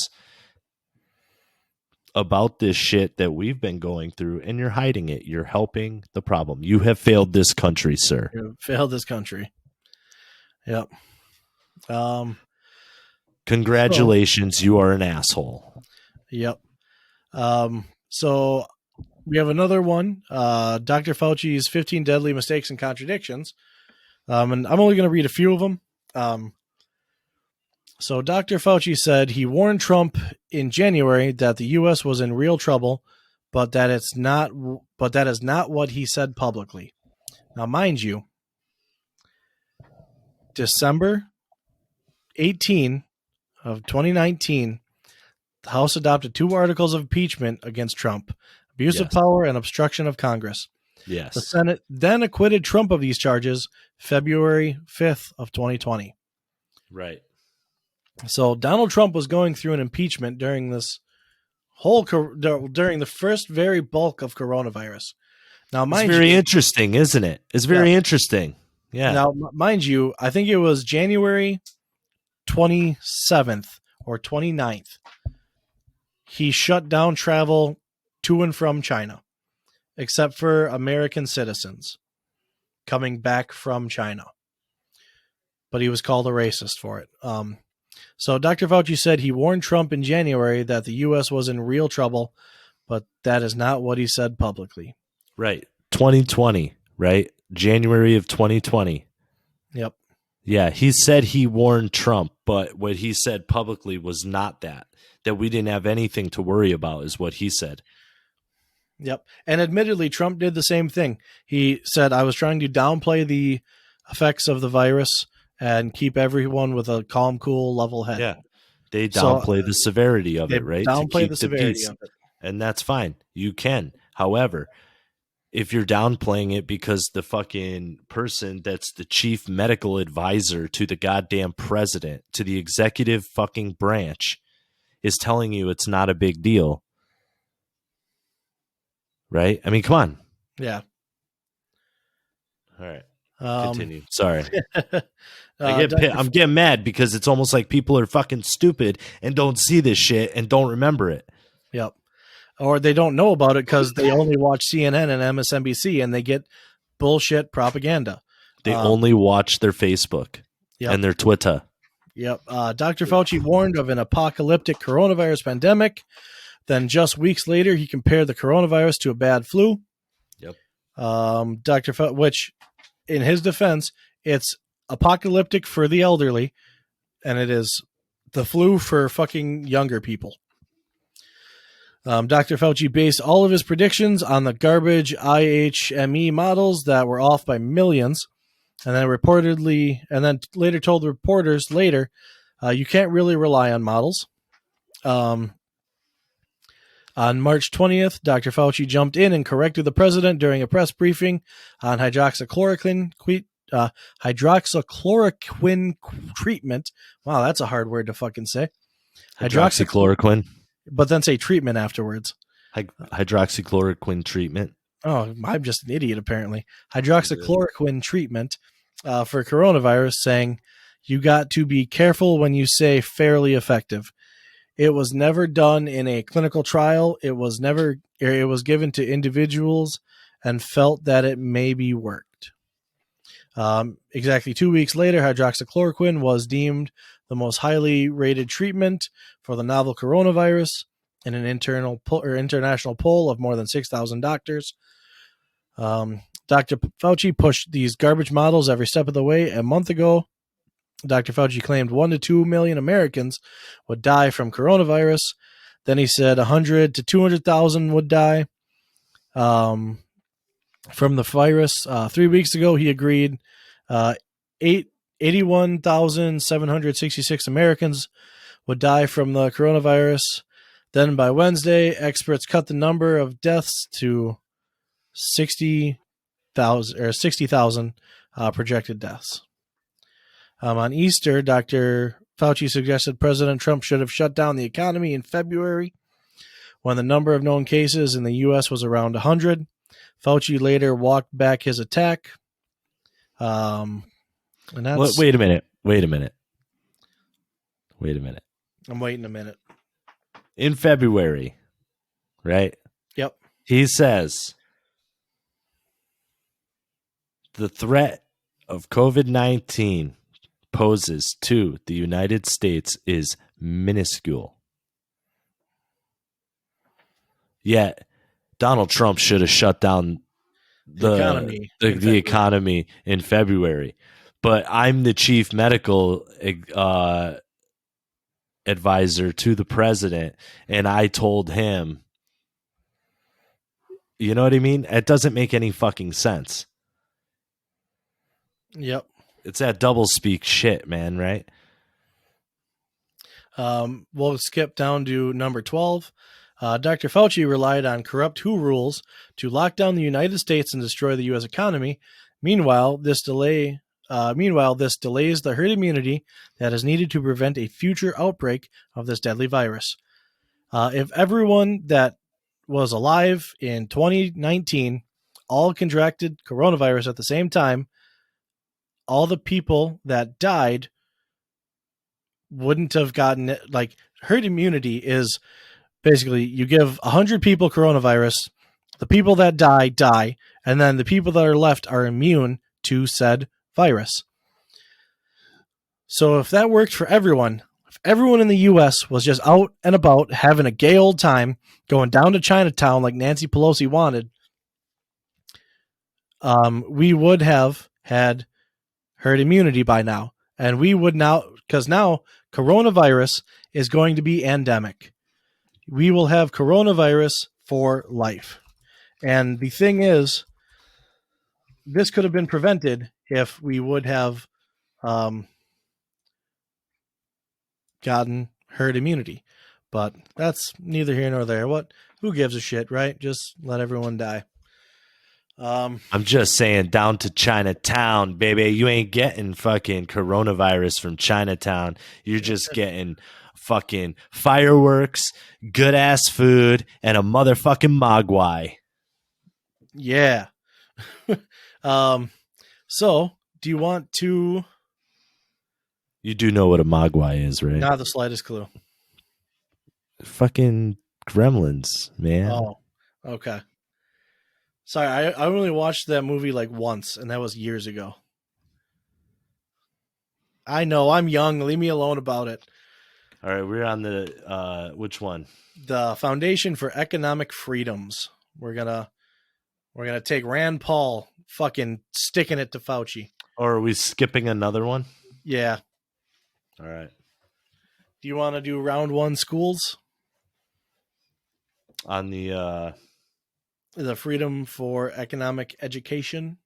about this shit that we've been going through, and you're hiding it. You're helping the problem. You have failed this country, sir. You failed this country. Yep. Congratulations, you are an asshole. Yep. So we have another one. Dr. Fauci's 15 deadly mistakes and contradictions. And I'm only going to read a few of them. So Dr. Fauci said he warned Trump in January that the U.S. was in real trouble, but that is not what he said publicly. Now, mind you, December 18 of 2019, the House adopted 2 articles of impeachment against Trump, abuse of power and obstruction of Congress. Yes. The Senate then acquitted Trump of these charges February 5th of 2020. Right. So Donald Trump was going through an impeachment during this during the first very bulk of coronavirus. Now, it's very interesting, isn't it? It's very interesting. Yeah. Now, mind you, I think it was January 27th or 29th. He shut down travel to and from China, except for American citizens coming back from China. But he was called a racist for it. So Dr. Fauci said he warned Trump in January that the U.S. was in real trouble, but that is not what he said publicly. Right. 2020, right? January of 2020. Yep. Yeah, he said he warned Trump, but what he said publicly was not that we didn't have anything to worry about is what he said. Yep. And admittedly, Trump did the same thing. He said, I was trying to downplay the effects of the virus and keep everyone with a calm, cool, level head. Yeah. They downplay the severity of it, right? Downplay the severity of it. And that's fine. You can. However, if you're downplaying it because the fucking person that's the chief medical advisor to the goddamn president, to the executive fucking branch, is telling you it's not a big deal, right? I mean, come on. Yeah. All right. Continue. Sorry. I'm getting mad because it's almost like people are fucking stupid and don't see this shit and don't remember it. Yep. Or they don't know about it because they only watch CNN and MSNBC and they get bullshit propaganda. They only watch their Facebook and their Twitter. Yep. Dr. Fauci warned of an apocalyptic coronavirus pandemic. Then just weeks later, he compared the coronavirus to a bad flu. Yep. Dr. Fauci, which in his defense, it's apocalyptic for the elderly, and it is the flu for fucking younger people. Dr. Fauci based all of his predictions on the garbage IHME models that were off by millions, and then later told reporters you can't really rely on models. On March 20th, Dr. Fauci jumped in and corrected the president during a press briefing on hydroxychloroquine treatment. Wow, that's a hard word to fucking say. Hydroxychloroquine. But then say treatment afterwards. Hydroxychloroquine treatment. Oh, I'm just an idiot, apparently. Hydroxychloroquine treatment for coronavirus, saying you got to be careful when you say fairly effective. It was never done in a clinical trial. It was given to individuals and felt that it maybe worked. Exactly 2 weeks later, hydroxychloroquine was deemed the most highly rated treatment for the novel coronavirus in an international poll of more than 6,000 doctors. Dr. Fauci pushed these garbage models every step of the way. A month ago, Dr. Fauci claimed 1 to 2 million Americans would die from coronavirus. Then he said 100 to 200,000 would die from the virus. 3 weeks ago, he agreed 81,766 Americans would die from the coronavirus. Then by Wednesday, experts cut the number of deaths to 60,000 projected deaths. On Easter, Dr. Fauci suggested President Trump should have shut down the economy in February when the number of known cases in the U.S. was around 100. Fauci later walked back his attack. And that's, Wait a minute. I'm waiting a minute. In February, right? Yep. He says the threat of COVID-19 poses to the United States is minuscule. Yet Donald Trump should have shut down the economy in February. But I'm the chief medical advisor to the president, and I told him, you know what I mean? It doesn't make any fucking sense. Yep. It's that double speak shit, man, right? We'll skip down to number 12. Dr. Fauci relied on corrupt WHO rules to lock down the United States and destroy the U.S. economy. Meanwhile, this delays the herd immunity that is needed to prevent a future outbreak of this deadly virus. If everyone that was alive in 2019 all contracted coronavirus at the same time, all the people that died wouldn't have gotten it. Like, herd immunity is basically you give 100 people coronavirus, the people that die, and then the people that are left are immune to said virus. So if that worked for everyone, if everyone in the U.S. was just out and about having a gay old time, going down to Chinatown like Nancy Pelosi wanted, we would have had herd immunity by now. And we would now, because now coronavirus is going to be endemic. We will have coronavirus for life. And the thing is, this could have been prevented if we would have gotten herd immunity. But that's neither here nor there. Who gives a shit, right? Just let everyone die. I'm just saying, down to Chinatown, baby. You ain't getting fucking coronavirus from Chinatown. You're just getting fucking fireworks, good ass food, and a motherfucking mogwai. Yeah. So, do you want to... You do know what a mogwai is, right? Not the slightest clue. Fucking gremlins, man. Oh, okay. Sorry, I only watched that movie like once, and that was years ago. I know, I'm young. Leave me alone about it. All right, we're on the which one? The Foundation for Economic Freedoms. We're gonna take Rand Paul fucking sticking it to Fauci. Or are we skipping another one? Yeah. All right. Do you want to do round one schools? On the Freedom for Economic Education.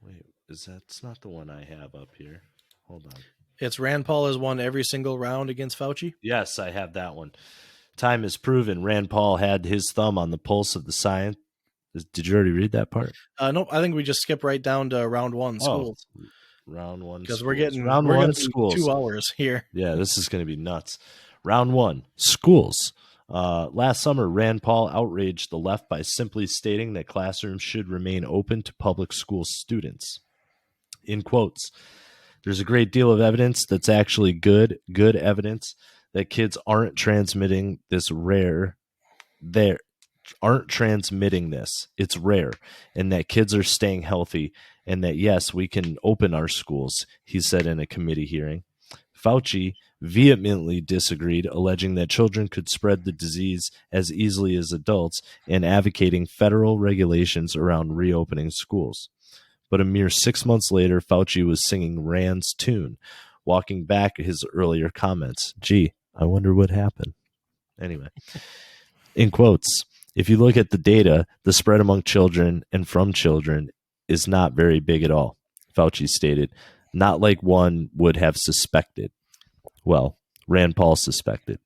Wait, that's not the one I have up here. Hold on. It's Rand Paul has won every single round against Fauci. Yes, I have that one. Time has proven Rand Paul had his thumb on the pulse of the science. Did you already read that part? Nope. I think we just skip right down to round one schools. Round one because we're getting round we're one schools. 2 hours here. Yeah, this is going to be nuts. Round one schools. Last summer, Rand Paul outraged the left by simply stating that classrooms should remain open to public school students. In quotes, there's a great deal of evidence that's actually good evidence that kids aren't transmitting this It's rare, and that kids are staying healthy, and that, yes, we can open our schools, he said in a committee hearing. Fauci vehemently disagreed, alleging that children could spread the disease as easily as adults and advocating federal regulations around reopening schools. But a mere 6 months later, Fauci was singing Rand's tune, walking back his earlier comments. Gee, I wonder what happened. Anyway, in quotes, if you look at the data, the spread among children and from children is not very big at all, Fauci stated, not like one would have suspected. Well, Rand Paul suspected.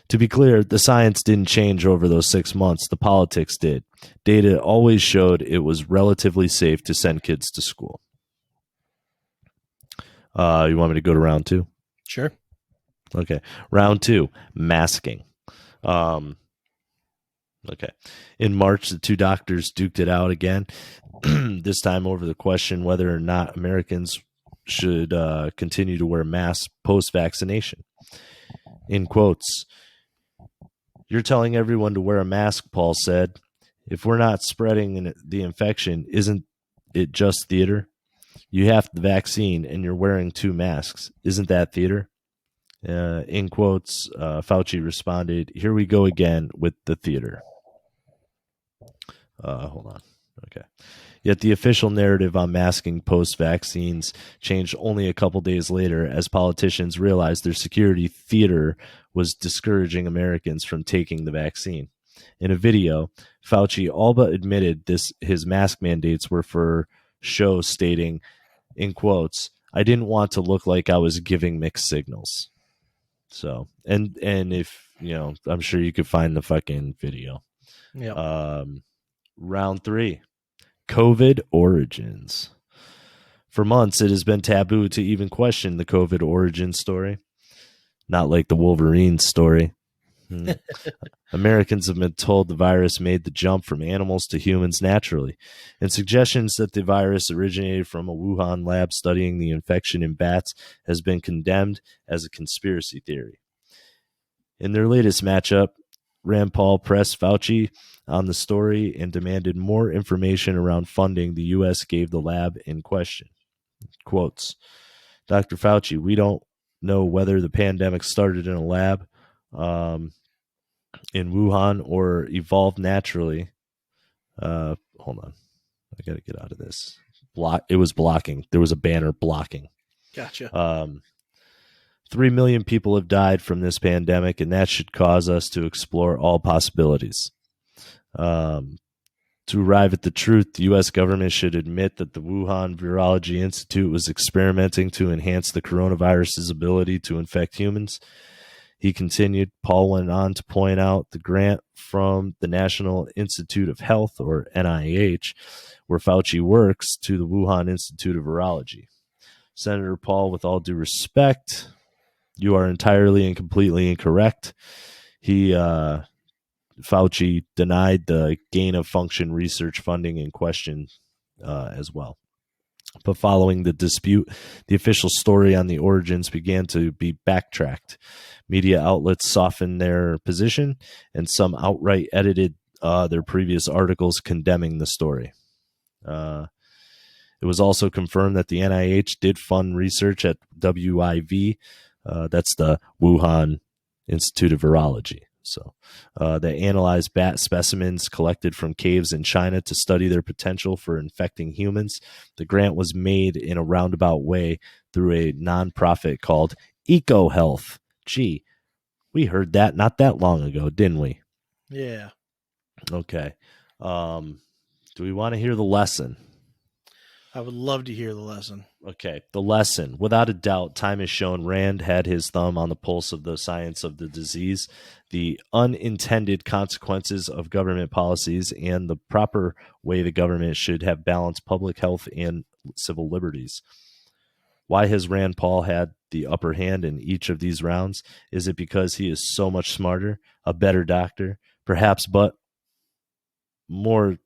To be clear, the science didn't change over those 6 months. The politics did. Data always showed it was relatively safe to send kids to school. You want me to go to round 2? Sure. Okay. Round 2, masking. Okay. In March, the two doctors duked it out again, this time over the question whether or not Americans should continue to wear masks post-vaccination. In quotes, "You're telling everyone to wear a mask," Paul said. "If we're not spreading the infection, isn't it just theater? You have the vaccine and you're wearing 2 masks. Isn't that theater?" In quotes, Fauci responded, "Here we go again with the theater." Hold on. Okay. Yet the official narrative on masking post-vaccines changed only a couple days later as politicians realized their security theater was discouraging Americans from taking the vaccine. In a video, Fauci all but admitted his mask mandates were for show, stating, in quotes, "I didn't want to look like I was giving mixed signals." So, and if, I'm sure you could find the fucking video. Yeah. Round 3, COVID origins. For months, it has been taboo to even question the COVID origin story. Not like the Wolverine story. Americans have been told the virus made the jump from animals to humans naturally, and suggestions that the virus originated from a Wuhan lab studying the infection in bats has been condemned as a conspiracy theory. In their latest matchup, Rand Paul pressed Fauci on the story and demanded more information around funding the U.S. gave the lab in question. Quotes, "Dr. Fauci, we don't know whether the pandemic started in a lab in Wuhan or evolved naturally." Hold on. I got to get out of this. It was blocking. There was a banner blocking. Gotcha. 3 million people have died from this pandemic, and that should cause us to explore all possibilities. To arrive at the truth, the U.S. government should admit that the Wuhan Virology Institute was experimenting to enhance the coronavirus's ability to infect humans. He continued. Paul went on to point out the grant from the National Institute of Health, or NIH, where Fauci works, to the Wuhan Institute of Virology. Senator Paul, with all due respect, you are entirely and completely incorrect. Fauci denied the gain of function research funding in question as well. But following the dispute, the official story on the origins began to be backtracked. Media outlets softened their position, and some outright edited their previous articles condemning the story. It was also confirmed that the NIH did fund research at WIV, that's the Wuhan Institute of Virology. So they analyzed bat specimens collected from caves in China to study their potential for infecting humans. The grant was made in a roundabout way through a nonprofit called EcoHealth. Gee, we heard that not that long ago, didn't we? Yeah. Okay. Do we want to hear the lesson? I would love to hear the lesson. Okay, the lesson. Without a doubt, time has shown Rand had his thumb on the pulse of the science of the disease, the unintended consequences of government policies, and the proper way the government should have balanced public health and civil liberties. Why has Rand Paul had the upper hand in each of these rounds? Is it because he is so much smarter, a better doctor? Perhaps, but more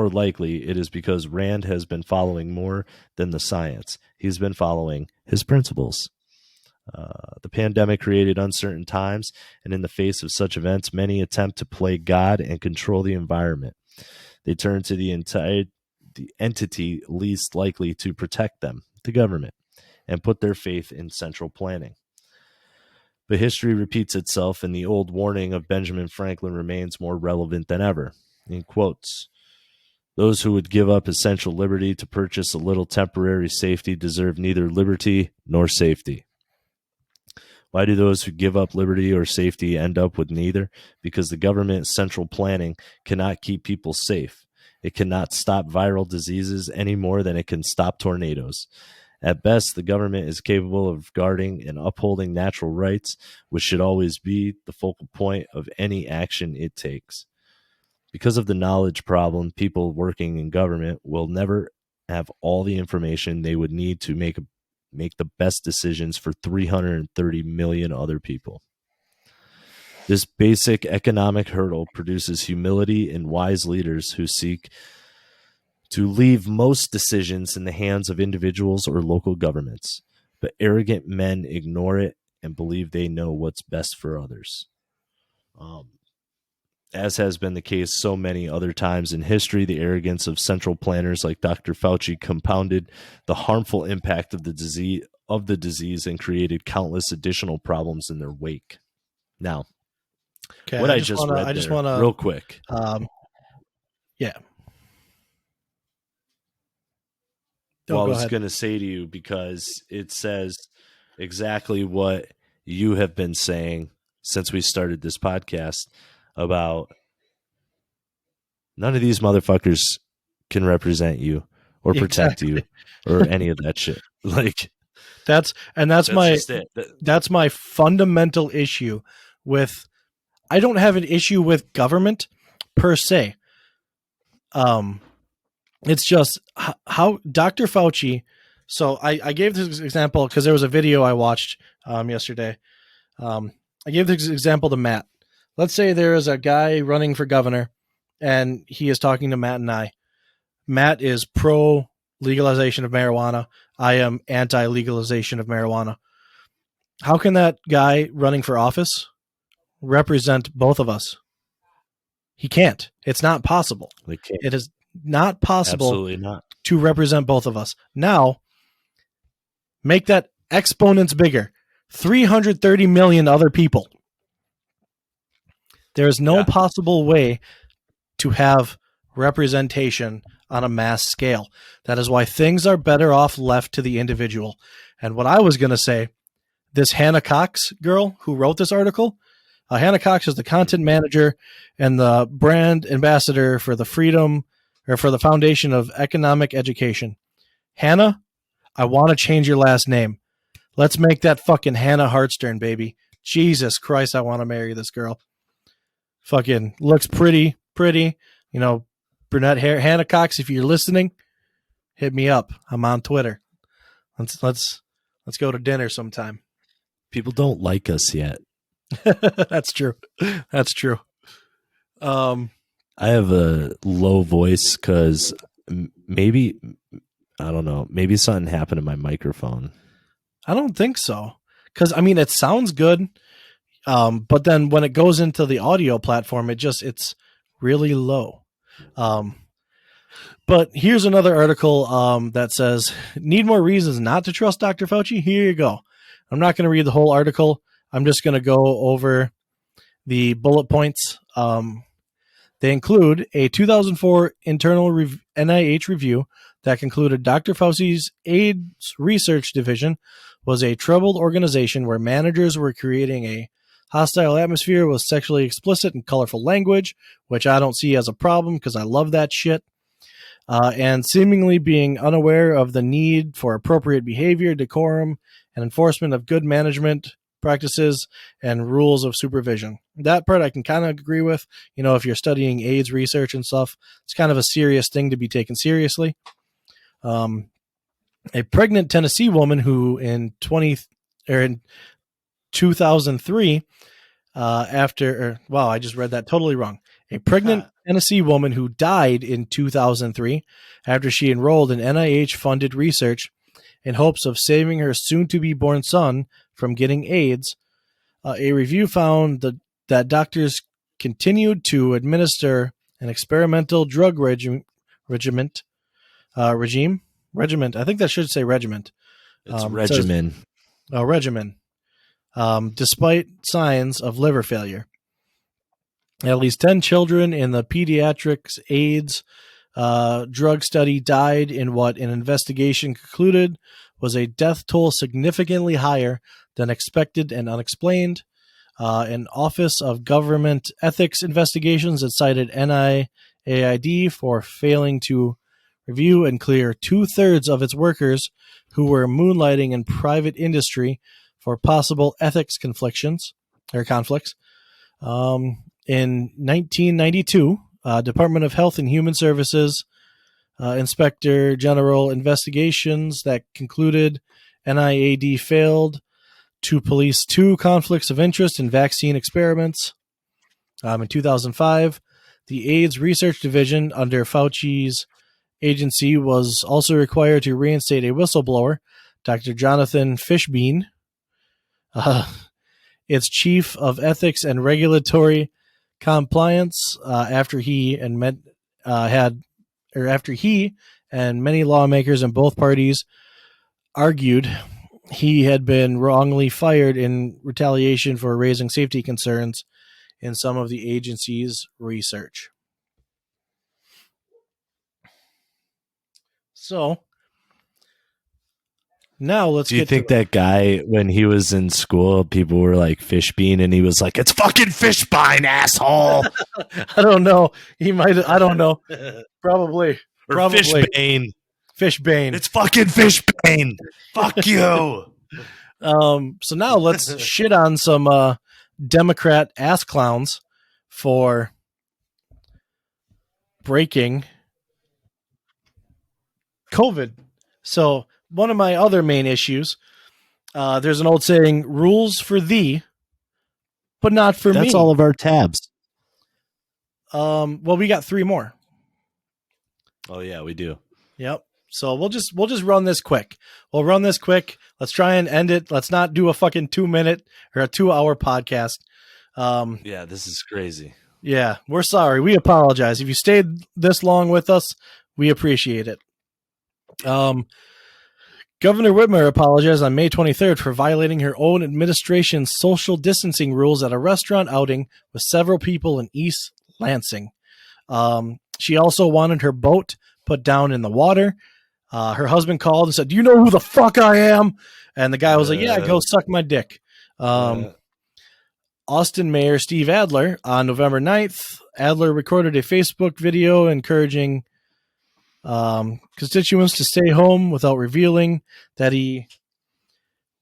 likely it is because Rand has been following more than the science. He's been following his principles. The pandemic created uncertain times, and in the face of such events, many attempt to play God and control the environment. They turn to the entity least likely to protect them, the government, and put their faith in central planning. But history repeats itself, and the old warning of Benjamin Franklin remains more relevant than ever. In quotes, "Those who would give up essential liberty to purchase a little temporary safety deserve neither liberty nor safety." Why do those who give up liberty or safety end up with neither? Because the government's central planning cannot keep people safe. It cannot stop viral diseases any more than it can stop tornadoes. At best, the government is capable of guarding and upholding natural rights, which should always be the focal point of any action it takes. Because of the knowledge problem, people working in government will never have all the information they would need to make the best decisions for 330 million other people. This basic economic hurdle produces humility in wise leaders who seek to leave most decisions in the hands of individuals or local governments, but arrogant men ignore it and believe they know what's best for others. As has been the case so many other times in history, the arrogance of central planners like Dr. Fauci compounded the harmful impact of the disease and created countless additional problems in their wake. Now, Okay, what I just read there, real quick. Yeah. Well, I was going to say to you, because it says exactly what you have been saying since we started this podcast about none of these motherfuckers can represent you or protect you or any of that shit. Like that's my fundamental issue with. I don't have an issue with government per se. It's just how Dr. Fauci. So I gave this example because there was a video I watched yesterday. I gave this example to Matt. Let's say there is a guy running for governor and he is talking to Matt and I. Matt is pro legalization of marijuana. I am anti legalization of marijuana. How can that guy running for office represent both of us? He can't. It's not possible. It is not possible. Absolutely not. To represent both of us. Now, make that exponents bigger. 330 million other people. There is no possible way to have representation on a mass scale. That is why things are better off left to the individual. And what I was going to say, this Hannah Cox girl who wrote this article, Hannah Cox is the content manager and the brand ambassador for the Foundation of Economic Education. Hannah, I want to change your last name. Let's make that fucking Hannah Hartstern, baby. Jesus Christ, I want to marry this girl. Fucking looks pretty, you know, brunette hair. Hannah Cox, if you're listening, hit me up. I'm on Twitter. Let's go to dinner sometime. People don't like us yet. That's true. I have a low voice because maybe, I don't know, maybe something happened to my microphone. I don't think so. Because, I mean, it sounds good. But then when it goes into the audio platform, it's really low. But here's another article that says, need more reasons not to trust Dr. Fauci? Here you go. I'm not going to read the whole article. I'm just going to go over the bullet points. They include a 2004 internal NIH review that concluded Dr. Fauci's AIDS research division was a troubled organization where managers were creating a hostile atmosphere with sexually explicit and colorful language, which I don't see as a problem because I love that shit, and seemingly being unaware of the need for appropriate behavior, decorum, and enforcement of good management practices and rules of supervision. That part I can kind of agree with. You know, if you're studying AIDS research and stuff, it's kind of a serious thing to be taken seriously. A pregnant Tennessee woman who in 2003, I just read that totally wrong. A pregnant Tennessee woman who died in 2003 after she enrolled in NIH-funded research in hopes of saving her soon-to-be-born son from getting AIDS. A review found that doctors continued to administer an experimental drug regime. I think that should say regiment. It's regimen. Regimen. Despite signs of liver failure. At least 10 children in the pediatrics AIDS drug study died in what an investigation concluded was a death toll significantly higher than expected and unexplained. An Office of Government Ethics Investigations that cited NIAID for failing to review and clear 2/3 of its workers who were moonlighting in private industry for possible ethics conflicts. In 1992, Department of Health and Human Services, Inspector General investigations that concluded NIAID failed to police 2 conflicts of interest in vaccine experiments. In 2005, the AIDS Research Division under Fauci's agency was also required to reinstate a whistleblower, Dr. Jonathan Fishbein, its chief of ethics and regulatory compliance, after he and many lawmakers in both parties argued he had been wrongly fired in retaliation for raising safety concerns in some of the agency's research. So now let's Do you think that guy, when he was in school, people were like Fishbein, and he was like, "It's fucking Fishbein, asshole." I don't know. He might. I don't know. Probably. Or Probably. Fishbane. Fishbane. It's fucking Fishbane. Fuck you. So now let's shit on some Democrat ass clowns for breaking COVID. So one of my other main issues, there's an old saying, rules for thee, but not for me. That's all of our tabs. Well, we got 3 more. Oh yeah, we do. Yep. So we'll just run this quick. We'll run this quick. Let's try and end it. Let's not do a fucking 2-minute or a 2-hour podcast. Yeah, this is crazy. Yeah, we're sorry. We apologize. If you stayed this long with us, we appreciate it. Governor Whitmer apologized on May 23rd for violating her own administration's social distancing rules at a restaurant outing with several people in East Lansing. She also wanted her boat put down in the water. Her husband called and said, "Do you know who the fuck I am?" And the guy was like, "Yeah, go suck my dick." Austin Mayor Steve Adler, on November 9th, Adler recorded a Facebook video encouraging constituents to stay home without revealing that he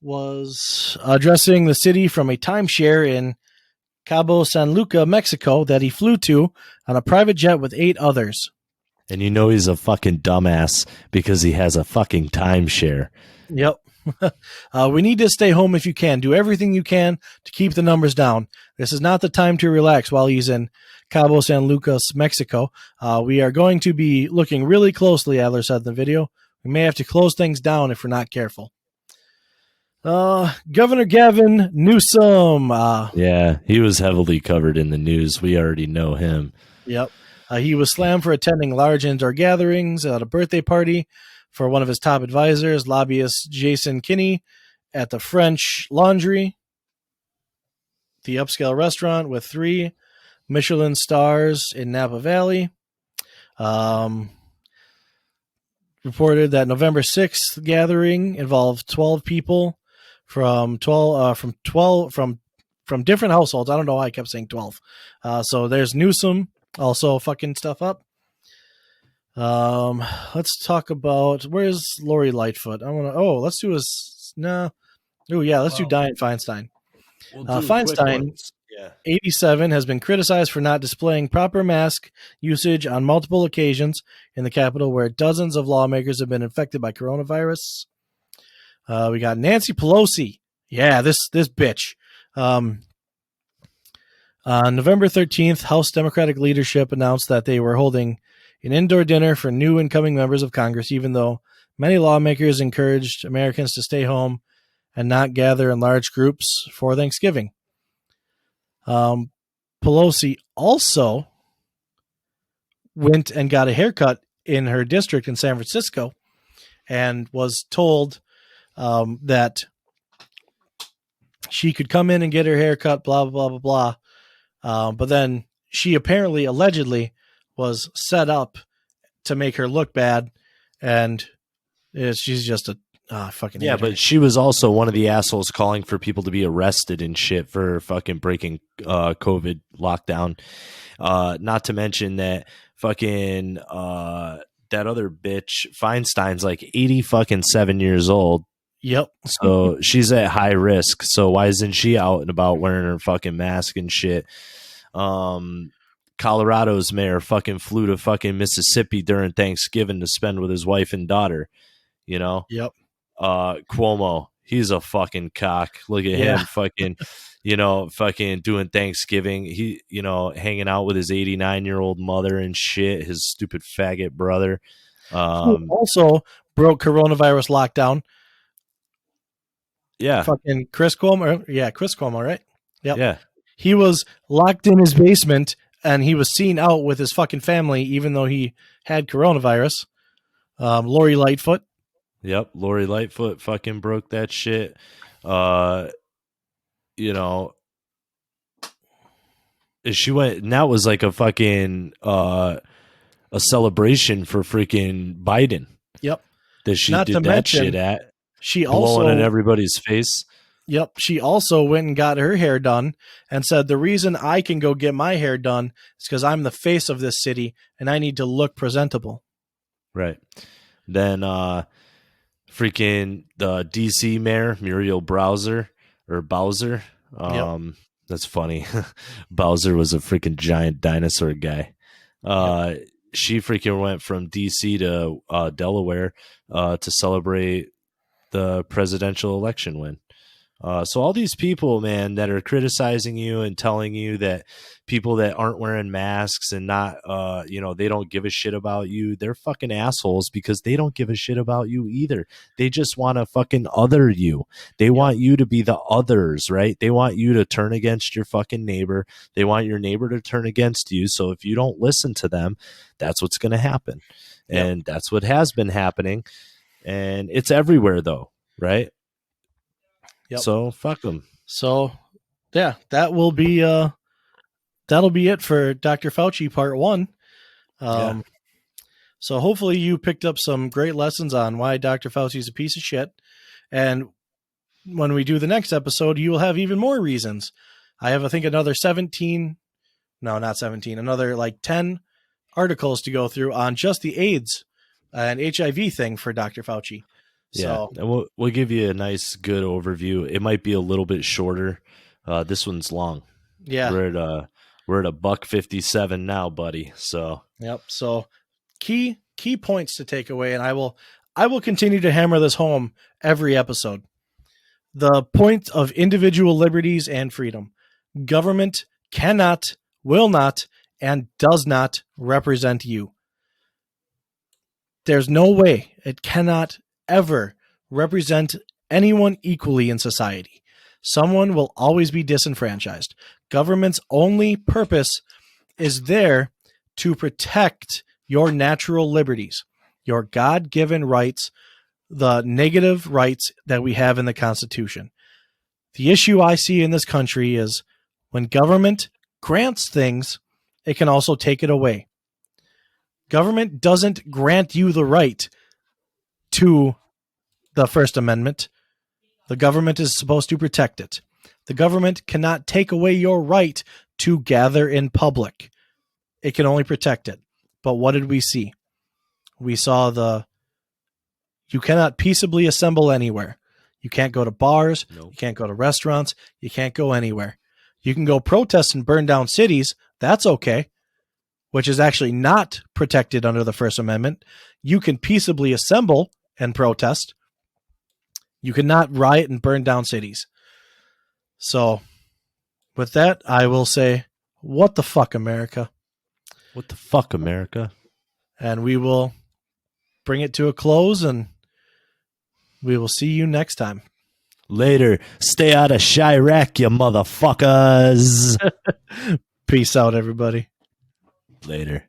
was addressing the city from a timeshare in Cabo San Lucas, Mexico, that he flew to on a private jet with 8 others. And you know he's a fucking dumbass because he has a fucking timeshare. Yep. We need to stay home if you can. Do everything you can to keep the numbers down. This is not the time to relax while he's in Cabo San Lucas, Mexico. We are going to be looking really closely, Adler said in the video. We may have to close things down if we're not careful. Governor Gavin Newsom. Yeah, he was heavily covered in the news. We already know him. Yep. He was slammed for attending large indoor gatherings at a birthday party for one of his top advisors, lobbyist Jason Kinney, at the French Laundry, the upscale restaurant with 3 Michelin stars in Napa Valley. Reported that November 6th gathering involved 12 people from different households. I don't know why I kept saying 12. So there's Newsom also fucking stuff up. Let's talk about, where's Lori Lightfoot? Let's do let's do Diane Feinstein. Feinstein, 87, has been criticized for not displaying proper mask usage on multiple occasions in the Capitol, where dozens of lawmakers have been infected by coronavirus. We got Nancy Pelosi. Yeah, this bitch. On November 13th, House Democratic leadership announced that they were holding an indoor dinner for new incoming members of Congress, even though many lawmakers encouraged Americans to stay home and not gather in large groups for Thanksgiving. Pelosi also went and got a haircut in her district in San Francisco and was told that she could come in and get her haircut, blah, blah, blah, blah. But then she apparently, allegedly, was set up to make her look bad, and she's just a fucking yeah. idiot. But she was also one of the assholes calling for people to be arrested and shit for fucking breaking COVID lockdown. Not to mention that fucking that other bitch Feinstein's like 87 years old. Yep. So she's at high risk. So why isn't she out and about wearing her fucking mask and shit? Colorado's mayor fucking flew to fucking Mississippi during Thanksgiving to spend with his wife and daughter. You know, Yep. Cuomo, he's a fucking cock. Look at him fucking, fucking doing Thanksgiving. He, hanging out with his 89-year-old mother and shit, his stupid faggot brother. Who also broke coronavirus lockdown. Yeah. Fucking Chris Cuomo. Yeah, Chris Cuomo, right? Yep. Yeah. He was locked in his basement and he was seen out with his fucking family, even though he had coronavirus. Lori Lightfoot. Yep. Lori Lightfoot fucking broke that shit. She went, and that was like a fucking, a celebration for freaking Biden. Yep. That she did that shit at. She blowing also in everybody's face. Yep. She also went and got her hair done and said, the reason I can go get my hair done is because I'm the face of this city and I need to look presentable. Right. Then freaking the DC mayor, Muriel Bowser. That's funny. Bowser was a freaking giant dinosaur guy. She freaking went from DC to Delaware to celebrate the presidential election win. So all these people, man, that are criticizing you and telling you that people that aren't wearing masks and not, they don't give a shit about you, they're fucking assholes because they don't give a shit about you either. They just want to fucking other you. They want you to be the others, right? They want you to turn against your fucking neighbor. They want your neighbor to turn against you. So if you don't listen to them, that's what's going to happen. And that's what has been happening. And it's everywhere though, right? Yep. So fuck them. So yeah, that'll be it for Dr. Fauci part 1. So hopefully you picked up some great lessons on why Dr. Fauci is a piece of shit. And when we do the next episode, you will have even more reasons. I have, I think, another 10 articles to go through on just the AIDS and HIV thing for Dr. Fauci. Yeah, and we'll give you a nice, good overview. It might be a little bit shorter. This one's long. Yeah, we're at $1:57 now, buddy. So yep. So key points to take away, and I will continue to hammer this home every episode. The point of individual liberties and freedom. Government cannot, will not, and does not represent you. There's no way it cannot ever represent anyone equally in society. Someone will always be disenfranchised. Government's only purpose is there to protect your natural liberties, your God-given rights, the negative rights that we have in the Constitution. The issue I see in this country is when government grants things, it can also take it away. Government doesn't grant you the right to the First Amendment. The government is supposed to protect it. The government cannot take away your right to gather in public. It can only protect it. But what did we see? We saw you cannot peaceably assemble anywhere. You can't go to bars. Nope. You can't go to restaurants. You can't go anywhere. You can go protest and burn down cities. That's okay, which is actually not protected under the First Amendment. You can peaceably assemble and protest. You cannot riot and burn down cities. So with that, I will say, what the fuck, America? What the fuck, America? And we will bring it to a close, and we will see you next time. Later. Stay out of Chirac, you motherfuckers. Peace out, everybody. Later.